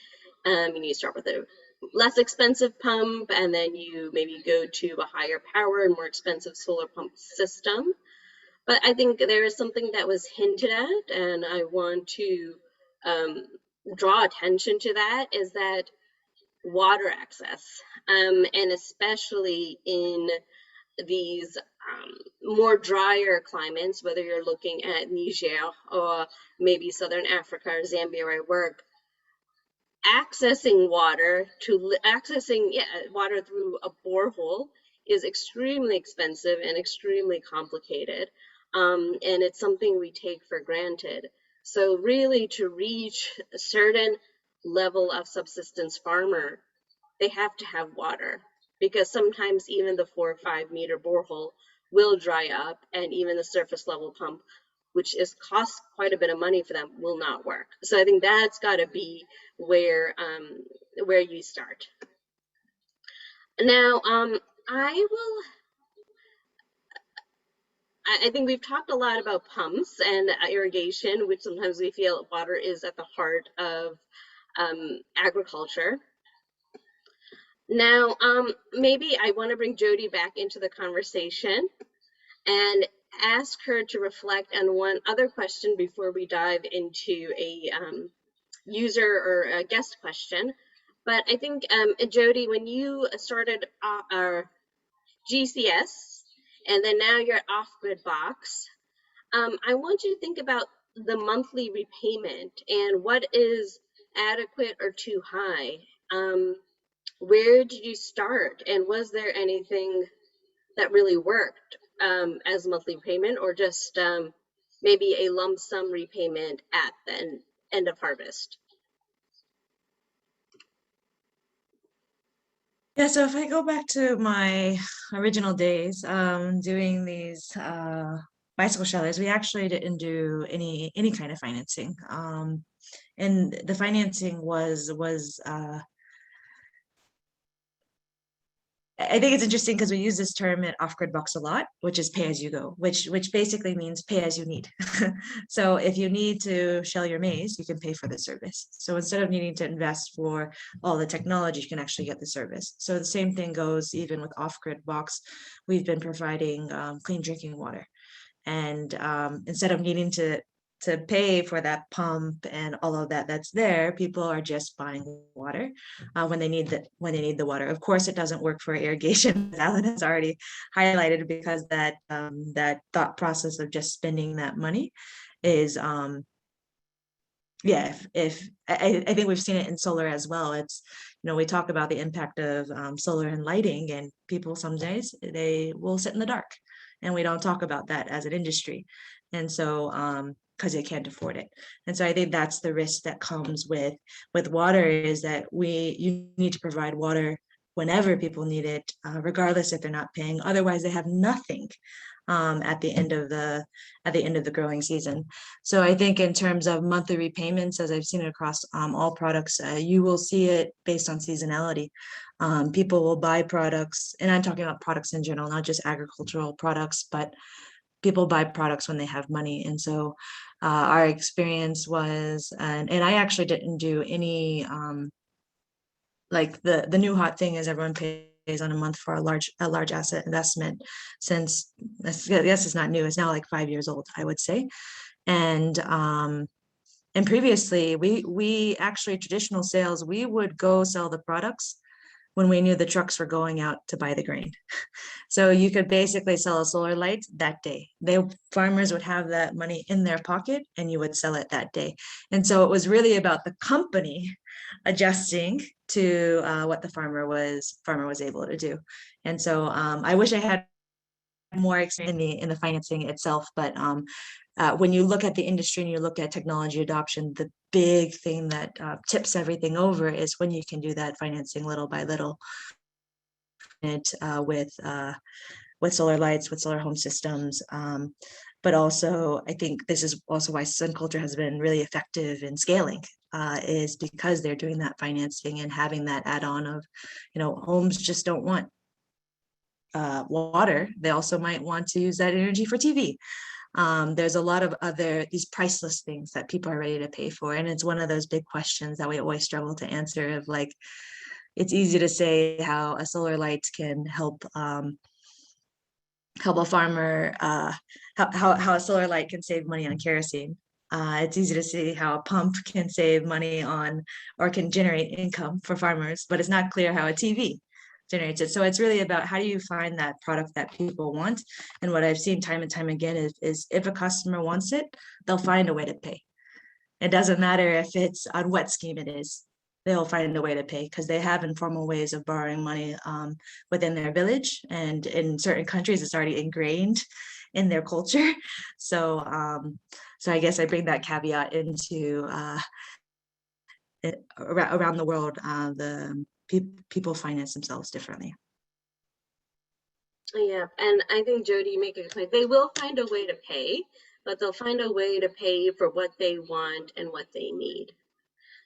You start with a less expensive pump, and then you maybe go to a higher power and more expensive solar pump system. But I think there is something that was hinted at, and I want to draw attention to that, is that water access, and especially in these more drier climates, whether you're looking at Niger or maybe Southern Africa or Zambia where I work, accessing water through a borehole is extremely expensive and extremely complicated, and it's something we take for granted. So really, to reach a certain level of subsistence farmer, they have to have water, because sometimes even the 4 or 5 meter borehole will dry up, and even the surface level pump, which costs quite a bit of money for them, will not work. So I think that's got to be where you start. Now, I think we've talked a lot about pumps and irrigation, which sometimes we feel water is at the heart of agriculture. Now, maybe I want to bring Jody back into the conversation and ask her to reflect on one other question before we dive into a user or a guest question. But I think, Jody, when you started our GCS, and then now you're at Off-Grid Box, I want you to think about the monthly repayment and what is adequate or too high. Where did you start, and was there anything that really worked as monthly payment, or just maybe a lump sum repayment at the end of harvest? Yeah, so if I go back to my original days doing these bicycle shelters, we actually didn't do any kind of financing, and the financing was I think it's interesting because we use this term at Off-Grid Box a lot, which is pay as you go, which basically means pay as you need. So if you need to shell your maize, you can pay for the service. So instead of needing to invest for all the technology, you can actually get the service. So the same thing goes even with Off-Grid Box. We've been providing clean drinking water. And instead of needing to pay for that pump and all of that's there, people are just buying water when they need the water. Of course, it doesn't work for irrigation, as Alan has already highlighted, because that thought process of just spending that money is if I think we've seen it in solar as well. It's, we talk about the impact of solar and lighting, and people some days they will sit in the dark, and we don't talk about that as an industry. And so because they can't afford it. And so I think that's the risk that comes with water, is that you need to provide water whenever people need it, regardless if they're not paying. Otherwise, they have nothing at the end of the growing season. So I think in terms of monthly repayments, as I've seen it across all products, you will see it based on seasonality. People will buy products, and I'm talking about products in general, not just agricultural products, but people buy products when they have money. And so our experience was, and I actually didn't do any, like the new hot thing is everyone pays on a month for a large asset investment, since I guess it's not new, it's now like 5 years old, I would say. And previously we actually, traditional sales, we would go sell the products when we knew the trucks were going out to buy the grain. So you could basically sell a solar light that day. Farmers would have that money in their pocket and you would sell it that day. And so it was really about the company adjusting to what the farmer was able to do. And so I wish I had more experience in the financing itself, but when you look at the industry and you look at technology adoption, the big thing that tips everything over is when you can do that financing little by little, with solar lights, with solar home systems. But also, I think this is also why Sun Culture has been really effective in scaling, is because they're doing that financing and having that add-on of, homes just don't want water. They also might want to use that energy for TV. There's a lot of these priceless things that people are ready to pay for. And it's one of those big questions that we always struggle to answer, of like, it's easy to say how a solar light can help a farmer, how a solar light can save money on kerosene. It's easy to see how a pump can save money on, or can generate income for farmers, but it's not clear how a TV generates it. So it's really about, how do you find that product that people want? And what I've seen time and time again is if a customer wants it, they'll find a way to pay. It doesn't matter if it's on what scheme it is, they'll find a way to pay, because they have informal ways of borrowing money within their village. And in certain countries, it's already ingrained in their culture. So I guess I bring that caveat into around the world, the people finance themselves differently. Yeah, and I think, Jody, you make a good point. They will find a way to pay, but they'll find a way to pay for what they want and what they need.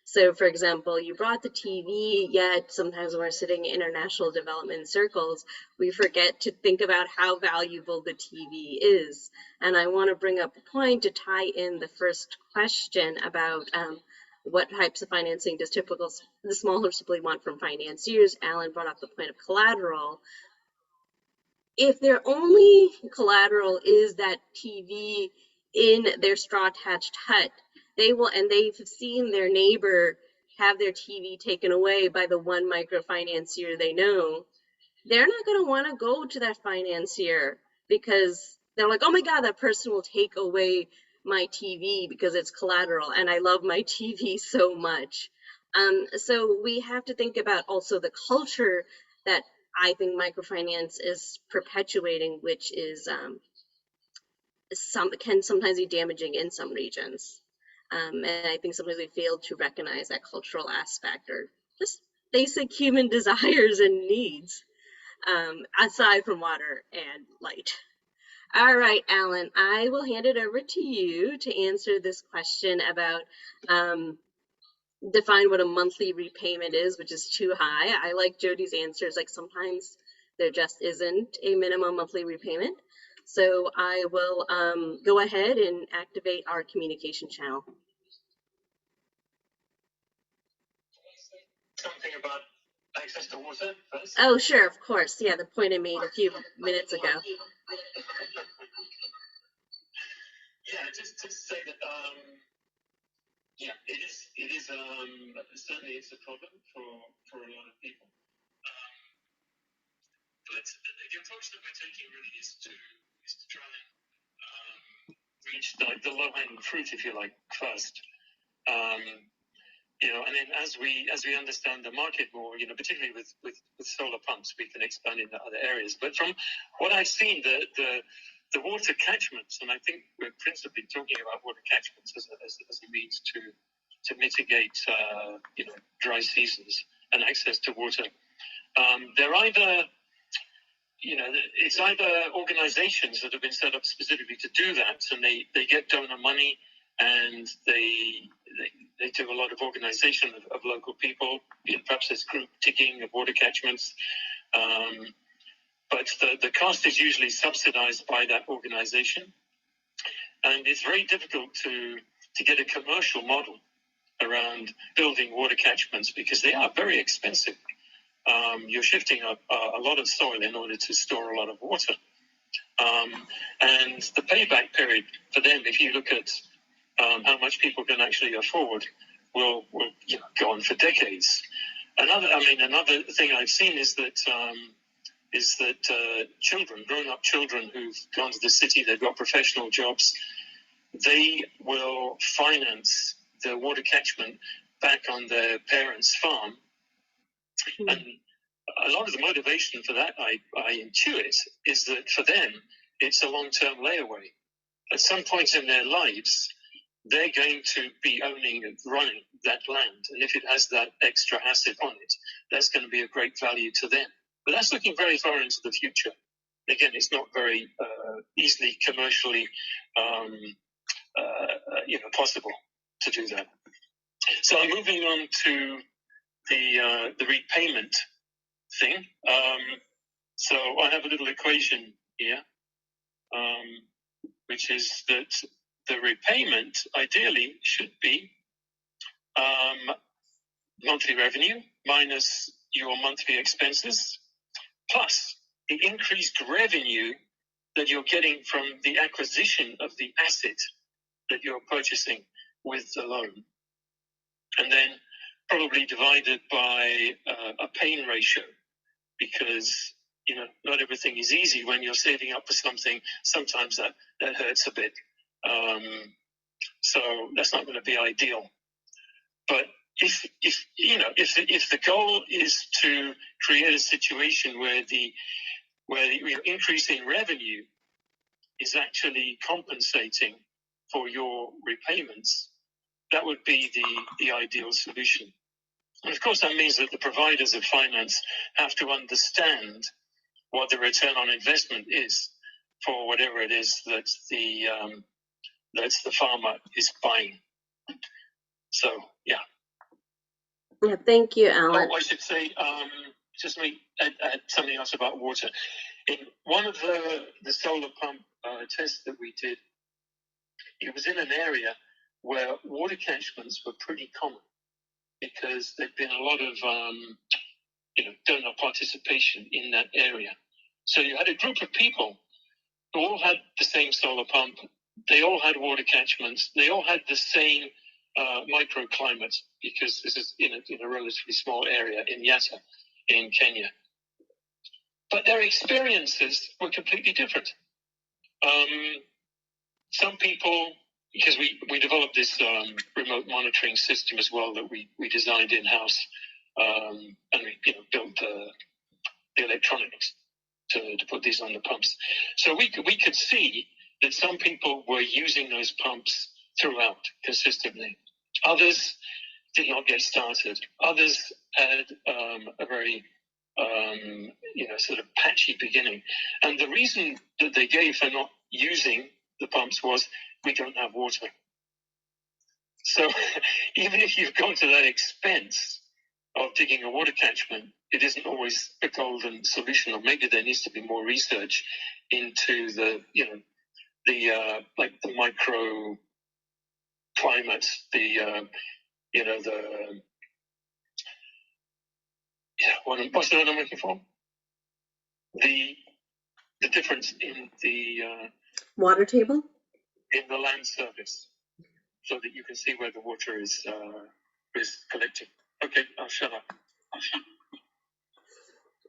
So, for example, you brought the TV, yet sometimes when we're sitting in international development circles, we forget to think about how valuable the TV is. And I want to bring up a point to tie in the first question about what types of financing does the smallholders typically want from financiers. Alan brought up the point of collateral. If their only collateral is that TV in their straw-thatched hut, they've seen their neighbor have their TV taken away by the one microfinancier they know, they're not going to want to go to that financier, because they're like, oh my God, that person will take away my TV because it's collateral and I love my TV so much. So we have to think about also the culture that I think microfinance is perpetuating, which is can sometimes be damaging in some regions. And I think sometimes we fail to recognize that cultural aspect, or just basic human desires and needs, aside from water and light. All right, Alan, I will hand it over to you to answer this question about define what a monthly repayment is, which is too high. I like Jody's answers, like sometimes there just isn't a minimum monthly repayment. So I will go ahead and activate our communication channel. Something about access to water first? Oh, sure, of course. Yeah, the point I made a few minutes ago. Yeah, just to say that, yeah, it is certainly it's a problem for a lot of people. But the approach that we're taking really is to try and reach the low-hanging fruit, if you like, first. And then as we understand the market more, particularly with solar pumps, we can expand into other areas. But from what I've seen, the water catchments, and I think we're principally talking about water catchments as a means to mitigate dry seasons and access to water. They're either it's either organizations that have been set up specifically to do that, and they get donor money, and they do a lot of organization of local people. Perhaps there's group digging of water catchments, but the cost is usually subsidized by that organization, and it's very difficult to get a commercial model around building water catchments because they are very expensive. You're shifting a lot of soil in order to store a lot of water. And the payback period for them, if you look at how much people can actually afford, will go on for decades. Another thing I've seen is that grown-up children who've gone to the city, they've got professional jobs, they will finance the water catchment back on their parents' farm. And a lot of the motivation for that, I intuit, is that for them, it's a long-term layaway. At some point in their lives, they're going to be owning and running that land. And if it has that extra asset on it, that's going to be of great value to them. But that's looking very far into the future. Again, it's not very easily commercially possible to do that. So I'm moving on to the repayment thing. So I have a little equation here, which is that the repayment ideally should be monthly revenue minus your monthly expenses plus the increased revenue that you're getting from the acquisition of the asset that you're purchasing with the loan. And then probably divided by a pain ratio, because not everything is easy when you're saving up for something. Sometimes that hurts a bit, so that's not going to be ideal. But if the goal is to create a situation where your increase in revenue is actually compensating for your repayments, that would be the ideal solution. And of course, that means that the providers of finance have to understand what the return on investment is for whatever it is that the farmer is buying. So, yeah. Yeah, thank you, Alan. Oh, I should say, just let me add something else about water. In one of the solar pump tests that we did, it was in an area where water catchments were pretty common because there'd been a lot of donor participation in that area. So you had a group of people who all had the same solar pump, they all had water catchments, they all had the same microclimate, because this is in a relatively small area in Yatta in Kenya. But their experiences were completely different. Some people, because we developed this remote monitoring system as well that we designed in-house, and we built the electronics to put these on the pumps. So we could see that some people were using those pumps throughout consistently. Others did not get started. Others had a very sort of patchy beginning. And the reason that they gave for not using the pumps was, we don't have water. So even if you've gone to that expense of digging a water catchment, it isn't always a golden solution, or maybe there needs to be more research into the micro climate, what's the word I'm looking for? The difference in the water table in the land surface, so that you can see where the water is collecting. Okay, I'll shut up.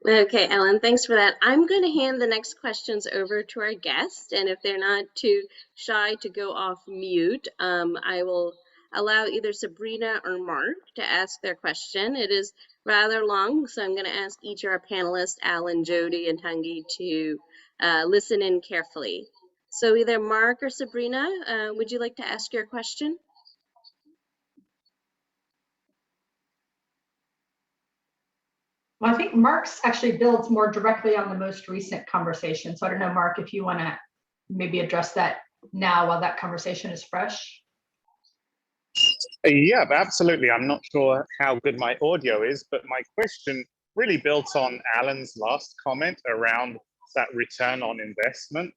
Okay, Ellen, thanks for that. I'm going to hand the next questions over to our guest, and if they're not too shy to go off mute, I will allow either Sabrina or Mark to ask their question. It is rather long, so I'm going to ask each of our panelists, Alan, Jody, and Tangi, to listen in carefully. So either Mark or Sabrina, would you like to ask your question? Well, I think Mark's actually builds more directly on the most recent conversation. So I don't know, Mark, if you want to maybe address that now while that conversation is fresh. Yeah, absolutely. I'm not sure how good my audio is, but my question really built on Alan's last comment around that return on investment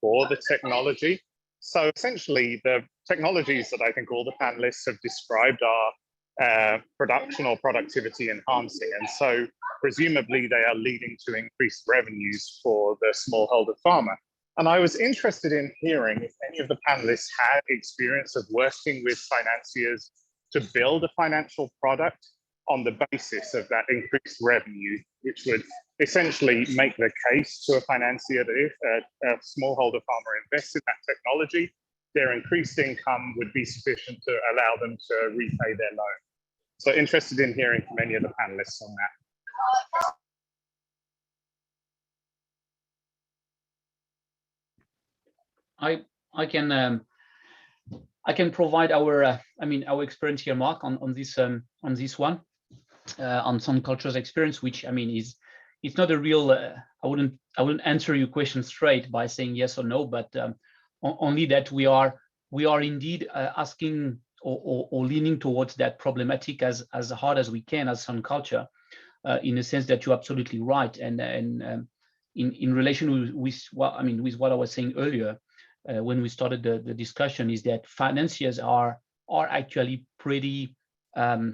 for the technology. So essentially, the technologies that I think all the panelists have described are production or productivity enhancing. And so presumably they are leading to increased revenues for the smallholder farmer. And I was interested in hearing if any of the panelists had experience of working with financiers to build a financial product on the basis of that increased revenue, which would essentially make the case to a financier that if a smallholder farmer invests in that technology, their increased income would be sufficient to allow them to repay their loan. So interested in hearing from any of the panelists on that. I can provide our our experience here, Mark, on this one, on some cultures experience, which is it's not a real. I wouldn't answer your question straight by saying yes or no, but only that we are indeed asking or leaning towards that problematic as hard as we can as some culture, in a sense that you're absolutely right, and in relation with what I was saying earlier. When we started the discussion, is that financiers are actually pretty, how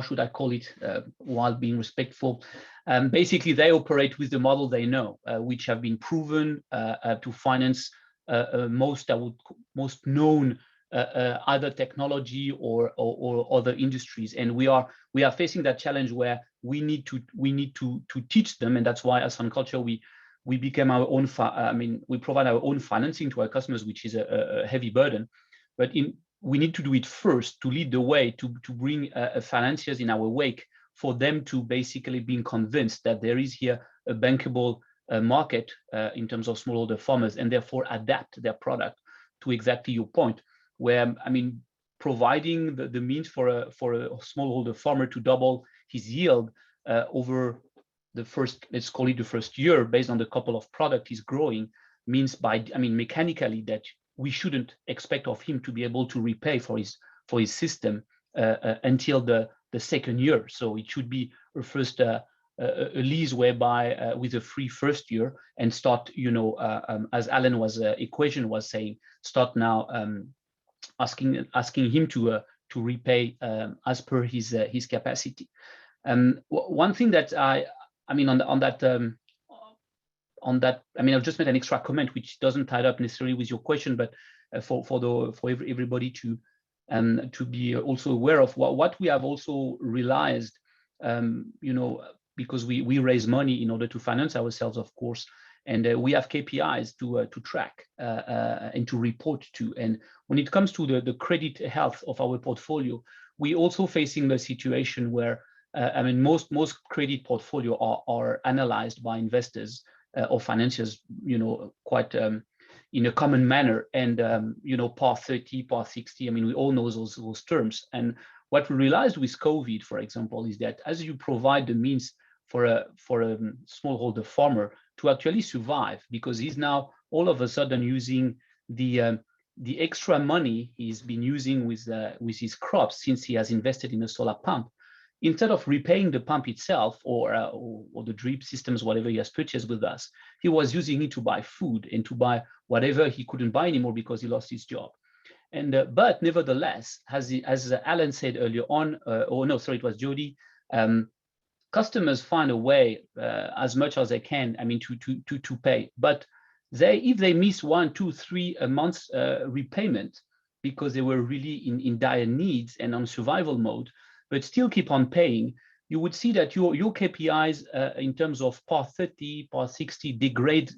should I call it, while being respectful. Basically, they operate with the model they know, which have been proven to finance most known either technology or other industries, and we are facing that challenge where we need to teach them, and that's why as Sun Culture we became our own, we provide our own financing to our customers, which is a heavy burden. But we need to do it first to lead the way, to bring financiers in our wake, for them to basically being convinced that there is here a bankable market in terms of smallholder farmers, and therefore adapt their product to exactly your point, where providing the means for a smallholder farmer to double his yield over the first, let's call it the first year, based on the couple of product he's growing, means mechanically that we shouldn't expect of him to be able to repay for his system until the second year. So it should be first a lease whereby with a free first year, and start, as Alan equation was saying, start now asking him to repay as per his capacity. One thing that on that, I've just made an extra comment which doesn't tie up necessarily with your question, but for everybody to be also aware of what we have also realized, because we raise money in order to finance ourselves, of course, and we have KPIs to track and to report to. And when it comes to the credit health of our portfolio, we also facing the situation where most credit portfolio are analyzed by investors or financiers, quite in a common manner, and par 30, par 60. We all know those terms. And what we realized with COVID, for example, is that as you provide the means for a smallholder farmer to actually survive, because he's now all of a sudden using the extra money he's been using with his crops since he has invested in a solar pump, instead of repaying the pump itself or the drip systems, whatever he has purchased with us, he was using it to buy food and to buy whatever he couldn't buy anymore because he lost his job. And but nevertheless, as Alan said earlier on, it was Jody, customers find a way as much as they can, to pay. But if they miss 1, 2, 3 months repayment because they were really in dire needs and on survival mode, but still keep on paying, you would see that your KPIs in terms of par 30, par 60 degrade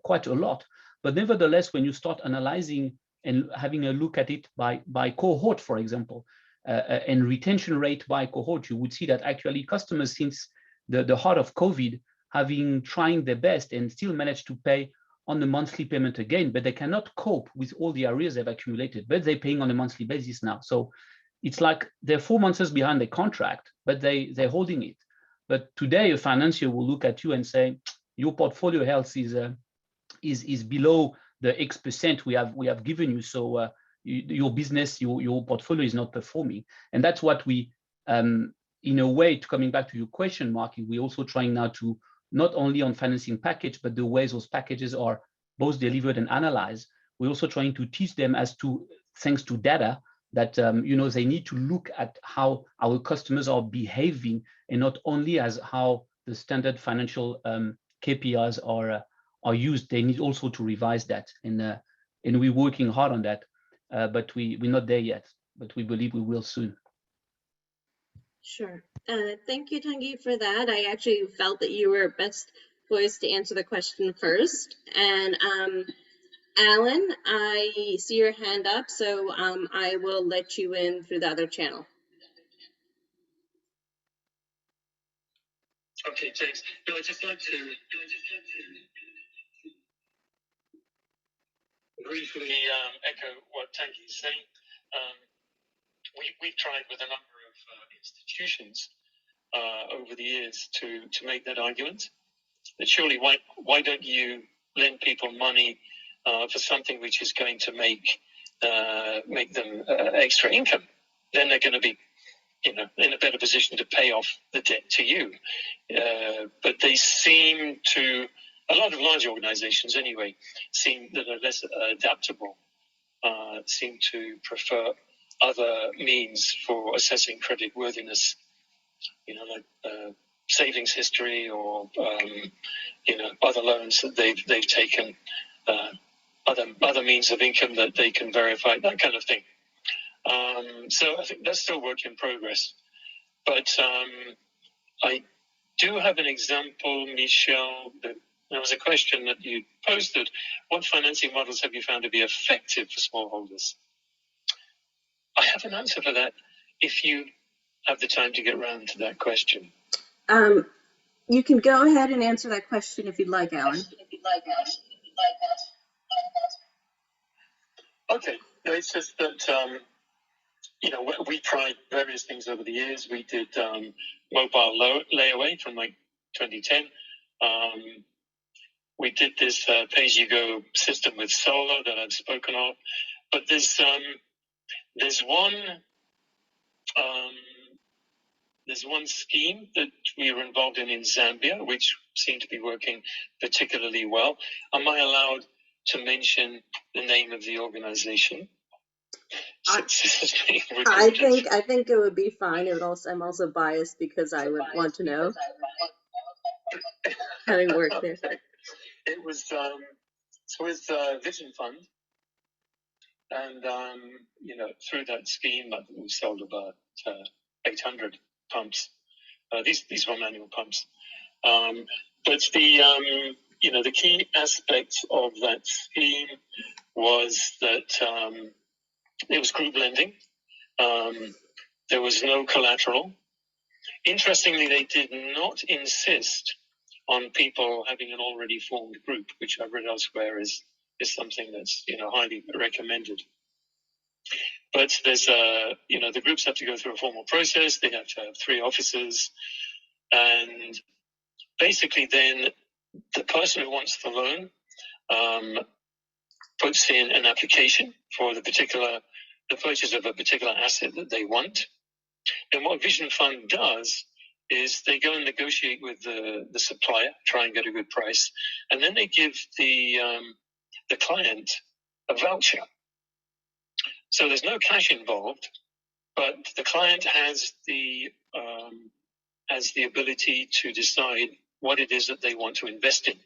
quite a lot. But nevertheless, when you start analyzing and having a look at it by cohort, for example, and retention rate by cohort, you would see that actually customers, since the heart of COVID, trying their best and still manage to pay on the monthly payment again, but they cannot cope with all the arrears they've accumulated, but they're paying on a monthly basis now. So it's like they're 4 months behind the contract, but they're holding it. But today, a financier will look at you and say, your portfolio health is below the X% we have given you. So your business, your portfolio is not performing. And that's what we, in a way, to coming back to your question, Mark, we're also trying now to not only on financing package, but the ways those packages are both delivered and analyzed. We're also trying to teach them as to, thanks to data, that they need to look at how our customers are behaving, and not only as how the standard financial KPIs are used. They need also to revise that, and we're working hard on that, but we're not there yet, but we believe we will soon. Sure. Thank you, Tanguy, for that. I actually felt that you were best poised to answer the question first. And Alan, I see your hand up, so I will let you in through the other channel. Okay, thanks. No, I'd just like to briefly echo what Tanguy's saying. We've tried with a number of institutions over the years to make that argument. That surely, why don't you lend people money for something which is going to make them extra income? Then they're going to be, in a better position to pay off the debt to you. But they seem to, a lot of large organizations anyway, seem that are less adaptable, seem to prefer other means for assessing credit worthiness, like savings history or other loans that they've taken, other means of income that they can verify, that kind of thing. So I think that's still work in progress. But I do have an example, Michelle, that there was a question that you posted. What financing models have you found to be effective for smallholders? I have an answer for that if you have the time to get around to that question. You can go ahead and answer that question if you'd like, Alan. Okay, no, it's just that, we tried various things over the years. We did mobile layaway from like 2010. We did this pay-as-you-go system with solar that I've spoken of. But there's one scheme that we were involved in Zambia, which seemed to be working particularly well. Am I allowed to mention the name of the organization? I think it would be fine. I'm also biased because I would want to know, having worked there. It was with Vision Fund, and through that scheme, I think we sold about 800 pumps. These were manual pumps, but the key aspect of that scheme was that it was group lending. There was no collateral. Interestingly, they did not insist on people having an already formed group, which I've read elsewhere is something that's highly recommended. But there's the groups have to go through a formal process. They have to have 3 officers, and basically then the person who wants the loan puts in an application for the purchase of a particular asset that they want. And what Vision Fund does is they go and negotiate with the supplier, try and get a good price, and then they give the client a voucher. So there's no cash involved, but the client has the ability to decide what it is that they want to invest in.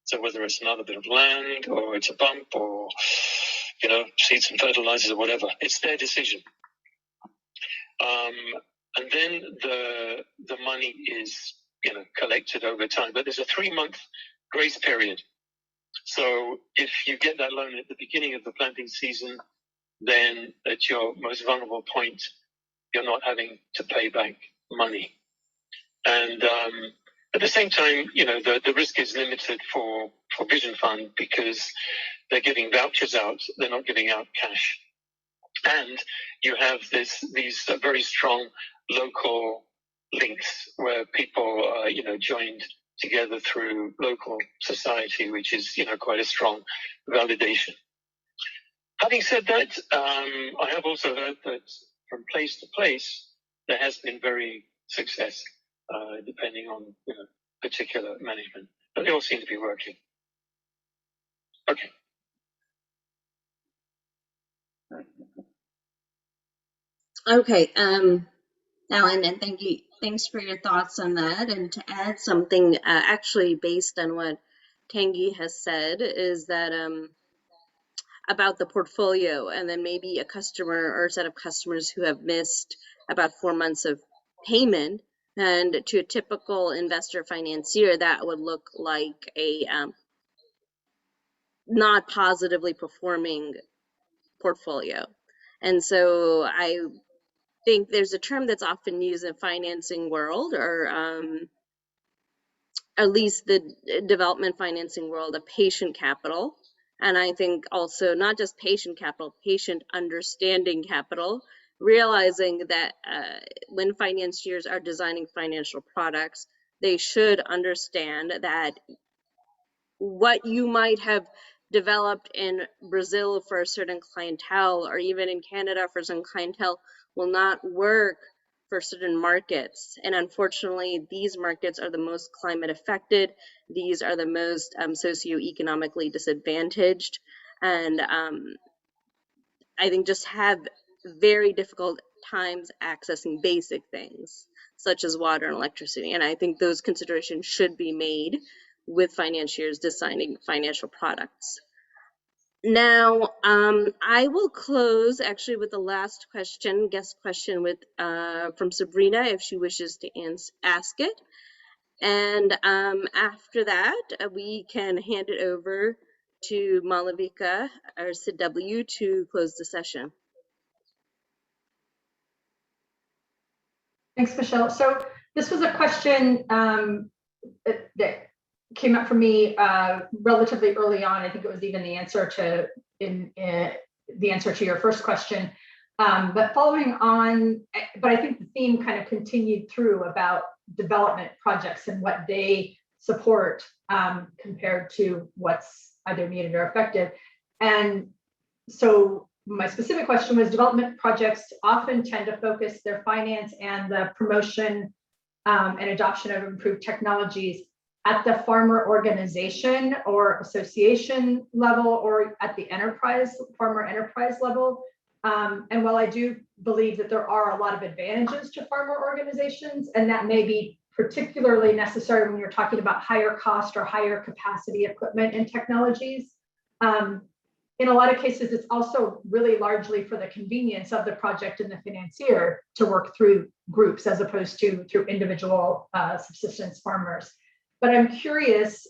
So whether it's another bit of land, or it's a pump, or seeds and fertilizers, or whatever, it's their decision. And then the money is collected over time, but there's a 3-month grace period. So if you get that loan at the beginning of the planting season, then at your most vulnerable point, you're not having to pay back money. And at the same time, the risk is limited for Vision Fund because they're giving vouchers out, they're not giving out cash. And you have these very strong local links where people, joined together through local society, which is, quite a strong validation. Having said that, I have also heard that from place to place, there has been very success, depending on particular management, but they all seem to be working. Okay. Okay, Alan, and thanks for your thoughts on that. And to add something, actually based on what Tanguy has said, is that about the portfolio, and then maybe a customer or a set of customers who have missed about 4 months of payment, and to a typical investor financier, that would look like a not positively performing portfolio. And so I think there's a term that's often used in financing world, or at least the development financing world, of patient capital. And I think also not just patient capital, patient understanding capital, realizing that when financiers are designing financial products, they should understand that what you might have developed in Brazil for a certain clientele, or even in Canada for some clientele, will not work for certain markets. And unfortunately, these markets are the most climate affected. These are the most socioeconomically disadvantaged. And I think just have very difficult times accessing basic things such as water and electricity. And I think those considerations should be made with financiers designing financial products. Now, I will close actually with the last question, guest question with from Sabrina, if she wishes to ask it. And after that, we can hand it over to Malavika, our SID-W, to close the session. Thanks, Michelle. So this was a question that came up for me relatively early on. I think it was even the answer to the answer to your first question. But following on, but I think the theme kind of continued through about development projects and what they support compared to what's either needed or effective. And so my specific question was, development projects often tend to focus their finance and the promotion and adoption of improved technologies at the farmer organization or association level, or at the farmer enterprise level. And while I do believe that there are a lot of advantages to farmer organizations, and that may be particularly necessary when you're talking about higher cost or higher capacity equipment and technologies, in a lot of cases, it's also really largely for the convenience of the project and the financier to work through groups as opposed to through individual subsistence farmers. But I'm curious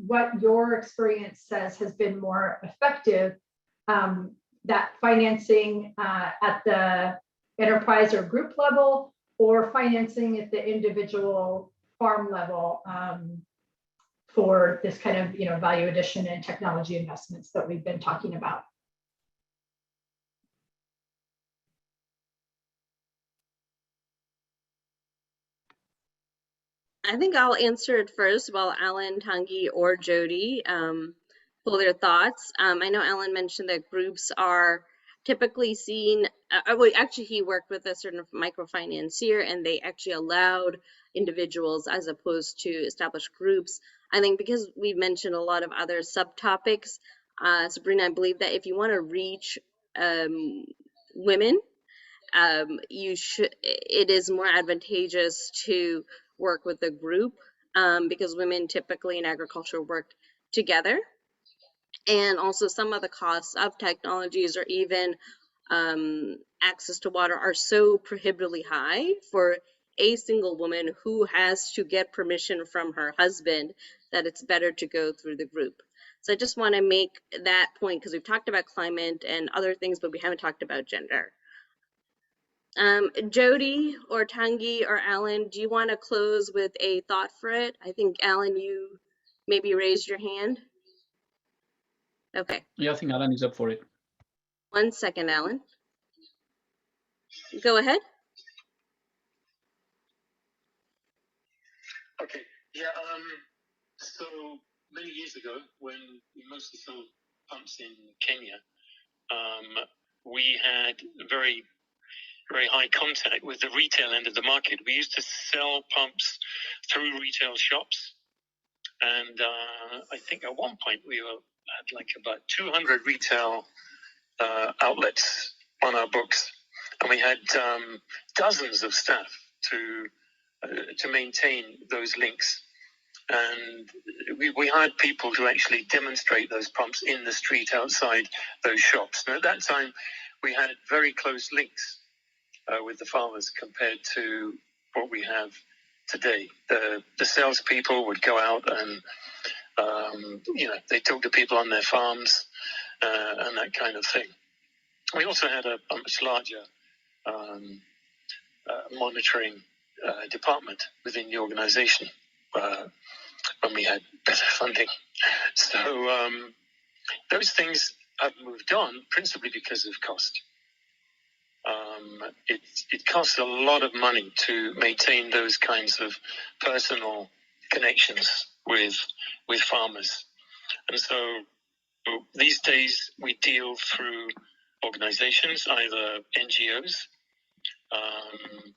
what your experience says has been more effective, that financing at the enterprise or group level, or financing at the individual farm level for this kind of value addition and technology investments that we've been talking about. I think I'll answer it first while Alan, Tanguy, or Jody pull their thoughts. I know Alan mentioned that groups are typically seen, well, actually he worked with a certain microfinancier and they actually allowed individuals as opposed to established groups. I think because we've mentioned a lot of other subtopics, Sabrina, I believe that if you want to reach women, it is more advantageous to work with a group because women typically in agriculture work together. And also some of the costs of technologies or even access to water are so prohibitively high for a single woman who has to get permission from her husband that it's better to go through the group. So I just want to make that point because we've talked about climate and other things, but we haven't talked about gender. Jody or Tanguy or Alan, do you want to close with a thought for it? I think Alan, you maybe raised your hand. Okay. Yeah, I think Alan is up for it. 1 second, Alan. Go ahead. Okay. Yeah. So many years ago, when we mostly sold pumps in Kenya, we had very high contact with the retail end of the market. We used to sell pumps through retail shops, and I think at one point we had like about 200 retail outlets on our books, and we had dozens of staff to maintain those links. And we hired people to actually demonstrate those pumps in the street outside those shops. And at that time, we had very close links with the farmers compared to what we have today. The salespeople would go out and they talk to people on their farms and that kind of thing. We also had a much larger monitoring department within the organization when we had better funding. So those things have moved on principally because of cost. It costs a lot of money to maintain those kinds of personal connections with farmers. And so these days we deal through organizations, either NGOs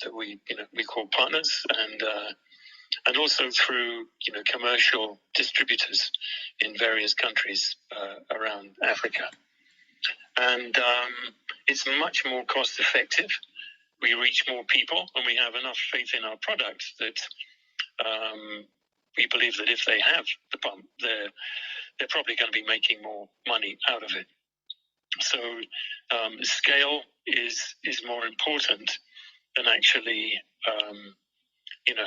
that we call partners, and also through commercial distributors in various countries around Africa. And it's much more cost effective. We reach more people, and we have enough faith in our product that we believe that if they have the pump, they're probably going to be making more money out of it. So scale is more important than actually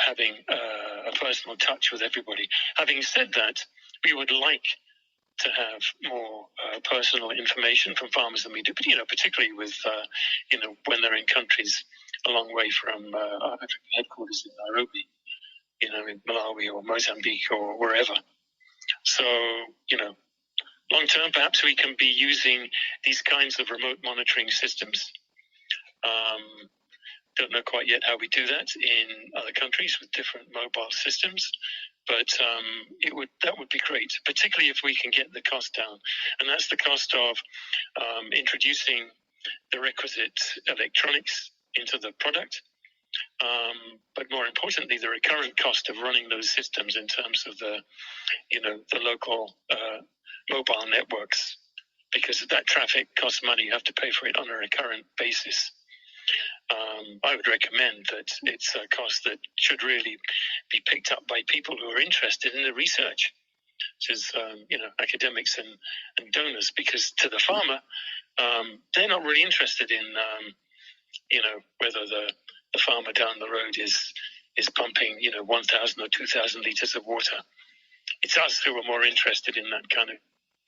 having a personal touch with everybody. Having said that, we would like to have more personal information from farmers than we do, but particularly with when they're in countries a long way from our headquarters in Nairobi, in Malawi or Mozambique or wherever. So long term, perhaps we can be using these kinds of remote monitoring systems. Don't know quite yet how we do that in other countries with different mobile systems, but that would be great, particularly if we can get the cost down. And that's the cost of introducing the requisite electronics into the product, but more importantly, the recurrent cost of running those systems in terms of the local mobile networks, because that traffic costs money. You have to pay for it on a recurrent basis. I would recommend that it's a cost that should really be picked up by people who are interested in the research, such as academics and donors, because to the farmer, they're not really interested in whether the farmer down the road is pumping 1,000 or 2,000 liters of water. It's us who are more interested in that kind of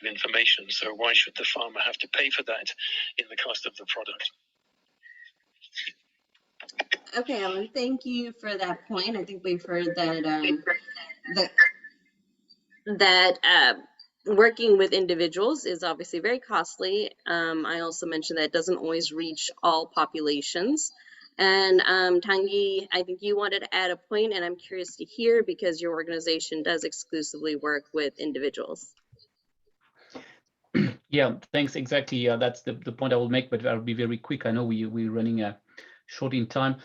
information. So why should the farmer have to pay for that in the cost of the product? Okay, Alan, thank you for that point. I think we've heard that working with individuals is obviously very costly. I also mentioned that it doesn't always reach all populations. And Tanguy, I think you wanted to add a point, and I'm curious to hear because your organization does exclusively work with individuals. Yeah, thanks. Exactly. That's the point I will make, but I'll be very quick. I know we're running short in time.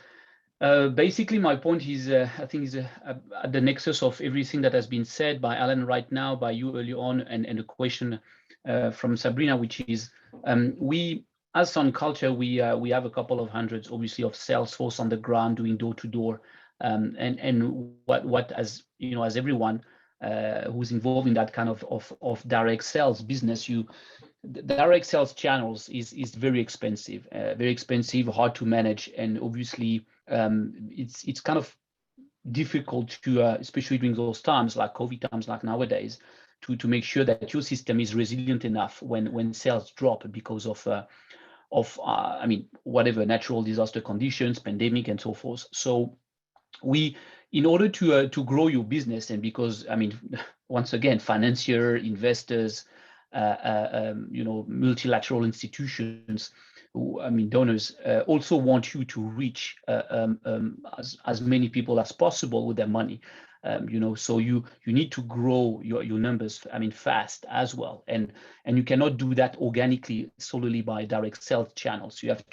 Basically, my point is, I think, is at the nexus of everything that has been said by Alan right now, by you early on, and a question from Sabrina, which is, we, as Sun Culture, we have a couple of hundreds, obviously, of sales force on the ground doing door to door, and what as as everyone who's involved in that kind of direct sales business, the direct sales channels is very expensive, hard to manage, and obviously it's kind of difficult to, especially during those times like COVID times, like nowadays, to make sure that your system is resilient enough when sales drop because of I mean, whatever natural disaster conditions, pandemic, and so forth. So in order to grow your business, and because I mean, once again, financier, investors, multilateral institutions, donors also want you to reach as many people as possible with their money. So you need to grow your numbers, fast as well, and you cannot do that organically solely by direct sales channels. You have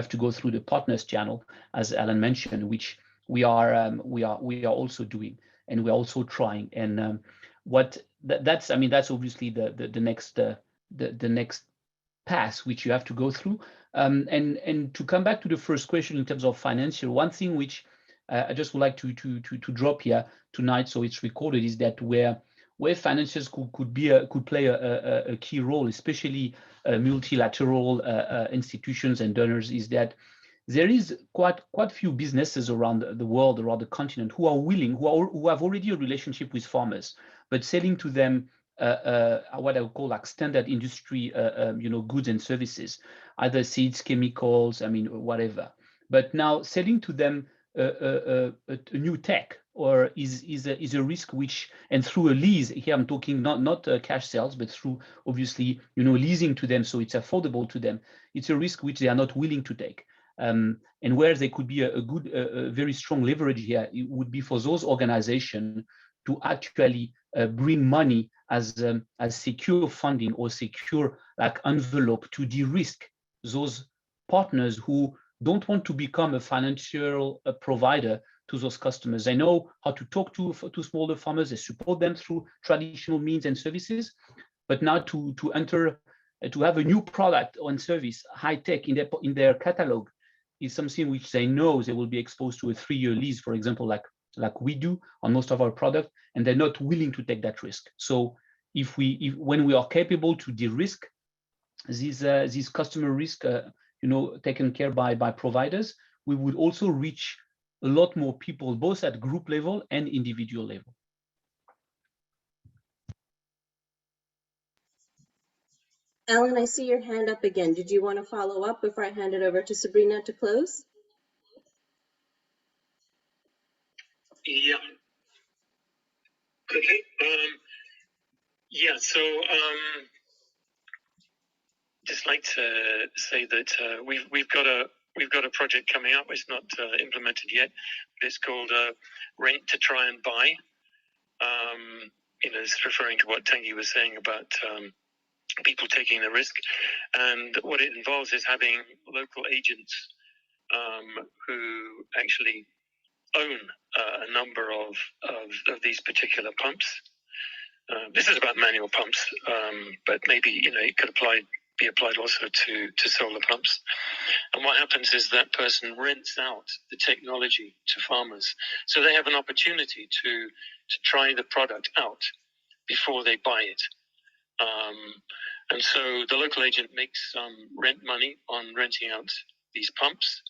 to go through the partners channel, as Alan mentioned, which we are also doing, and we're also trying. And that's obviously the next path which you have to go through. And to come back to the first question in terms of financial, one thing which I just would like to drop here tonight, so it's recorded, is that where financiers could play a key role, especially multilateral institutions and donors, is that there is quite few businesses around the world, around the continent, who are willing, who have already a relationship with farmers, but selling to them what I would call like standard industry, goods and services, either seeds, chemicals, whatever. But now selling to them a new tech or is a risk which, and through a lease, here I'm talking not cash sales, but through obviously leasing to them, so it's affordable to them. It's a risk which they are not willing to take. And where there could be a good, very strong leverage here, it would be for those organizations to actually bring money as secure funding or secure like envelope to de-risk those partners who don't want to become a financial provider to those customers. They know how to talk to smaller farmers. They support them through traditional means and services. But now to enter, to have a new product or service, high tech in their catalog, is something which they know they will be exposed to a 3-year lease, for example, like we do on most of our product, and they're not willing to take that risk. So when we are capable to de-risk these customer risk, taken care by providers, we would also reach a lot more people, both at group level and individual level. Alan, I see your hand up again. Did you want to follow up before I hand it over to Sabrina to close? Yeah. Okay. Yeah. So just like to say that we've got a project coming up. It's not implemented yet, but it's called Rent to Try and Buy. It's referring to what Tanguy was saying about people taking the risk, and what it involves is having local agents who actually own a number of these particular pumps. This is about manual pumps, but maybe it could be applied also to solar pumps. And what happens is that person rents out the technology to farmers, so they have an opportunity to try the product out before they buy it. And so the local agent makes some rent money on renting out these pumps,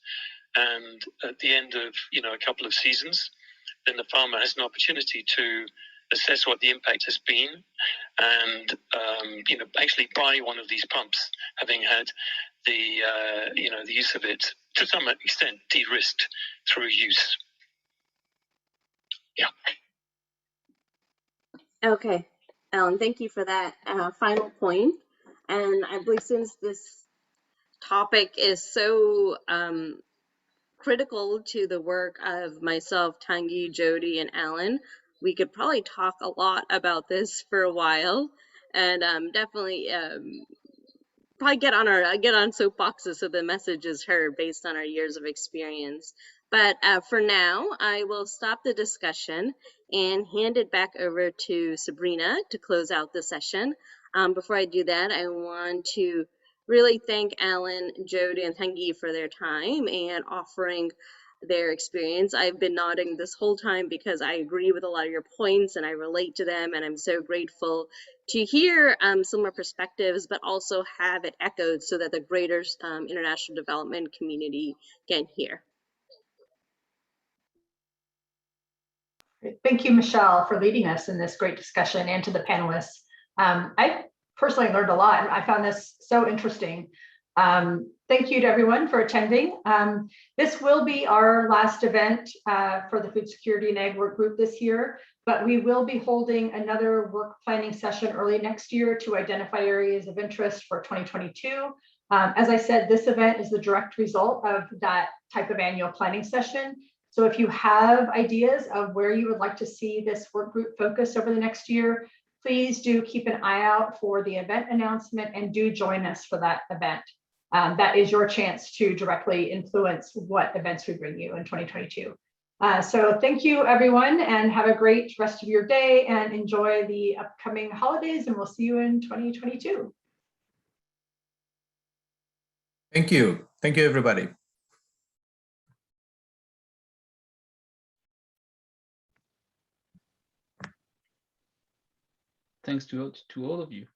and at the end of a couple of seasons, then the farmer has an opportunity to assess what the impact has been, and actually buy one of these pumps, having had the the use of it to some extent de-risked through use. Yeah. Okay, Alan, thank you for that final point. And I believe since this topic is so critical to the work of myself, Tanguy, Jody, and Alan, we could probably talk a lot about this for a while, and definitely probably get on soapboxes so the message is heard based on our years of experience. But for now, I will stop the discussion and hand it back over to Sabrina to close out the session. Before I do that, I want to really thank Alan, Jody, and Tanguy for their time and offering their experience. I've been nodding this whole time because I agree with a lot of your points and I relate to them, and I'm so grateful to hear similar perspectives, but also have it echoed so that the greater international development community can hear. Thank you, Michelle, for leading us in this great discussion, and to the panelists. I personally learned a lot. I found this so interesting. Thank you to everyone for attending. This will be our last event for the Food Security and Ag Work Group this year, but we will be holding another work planning session early next year to identify areas of interest for 2022. As I said, this event is the direct result of that type of annual planning session. So if you have ideas of where you would like to see this work group focus over the next year, please do keep an eye out for the event announcement and do join us for that event. That is your chance to directly influence what events we bring you in 2022. So thank you, everyone, and have a great rest of your day and enjoy the upcoming holidays, and we'll see you in 2022. Thank you. Thank you, everybody. Thanks to all of you.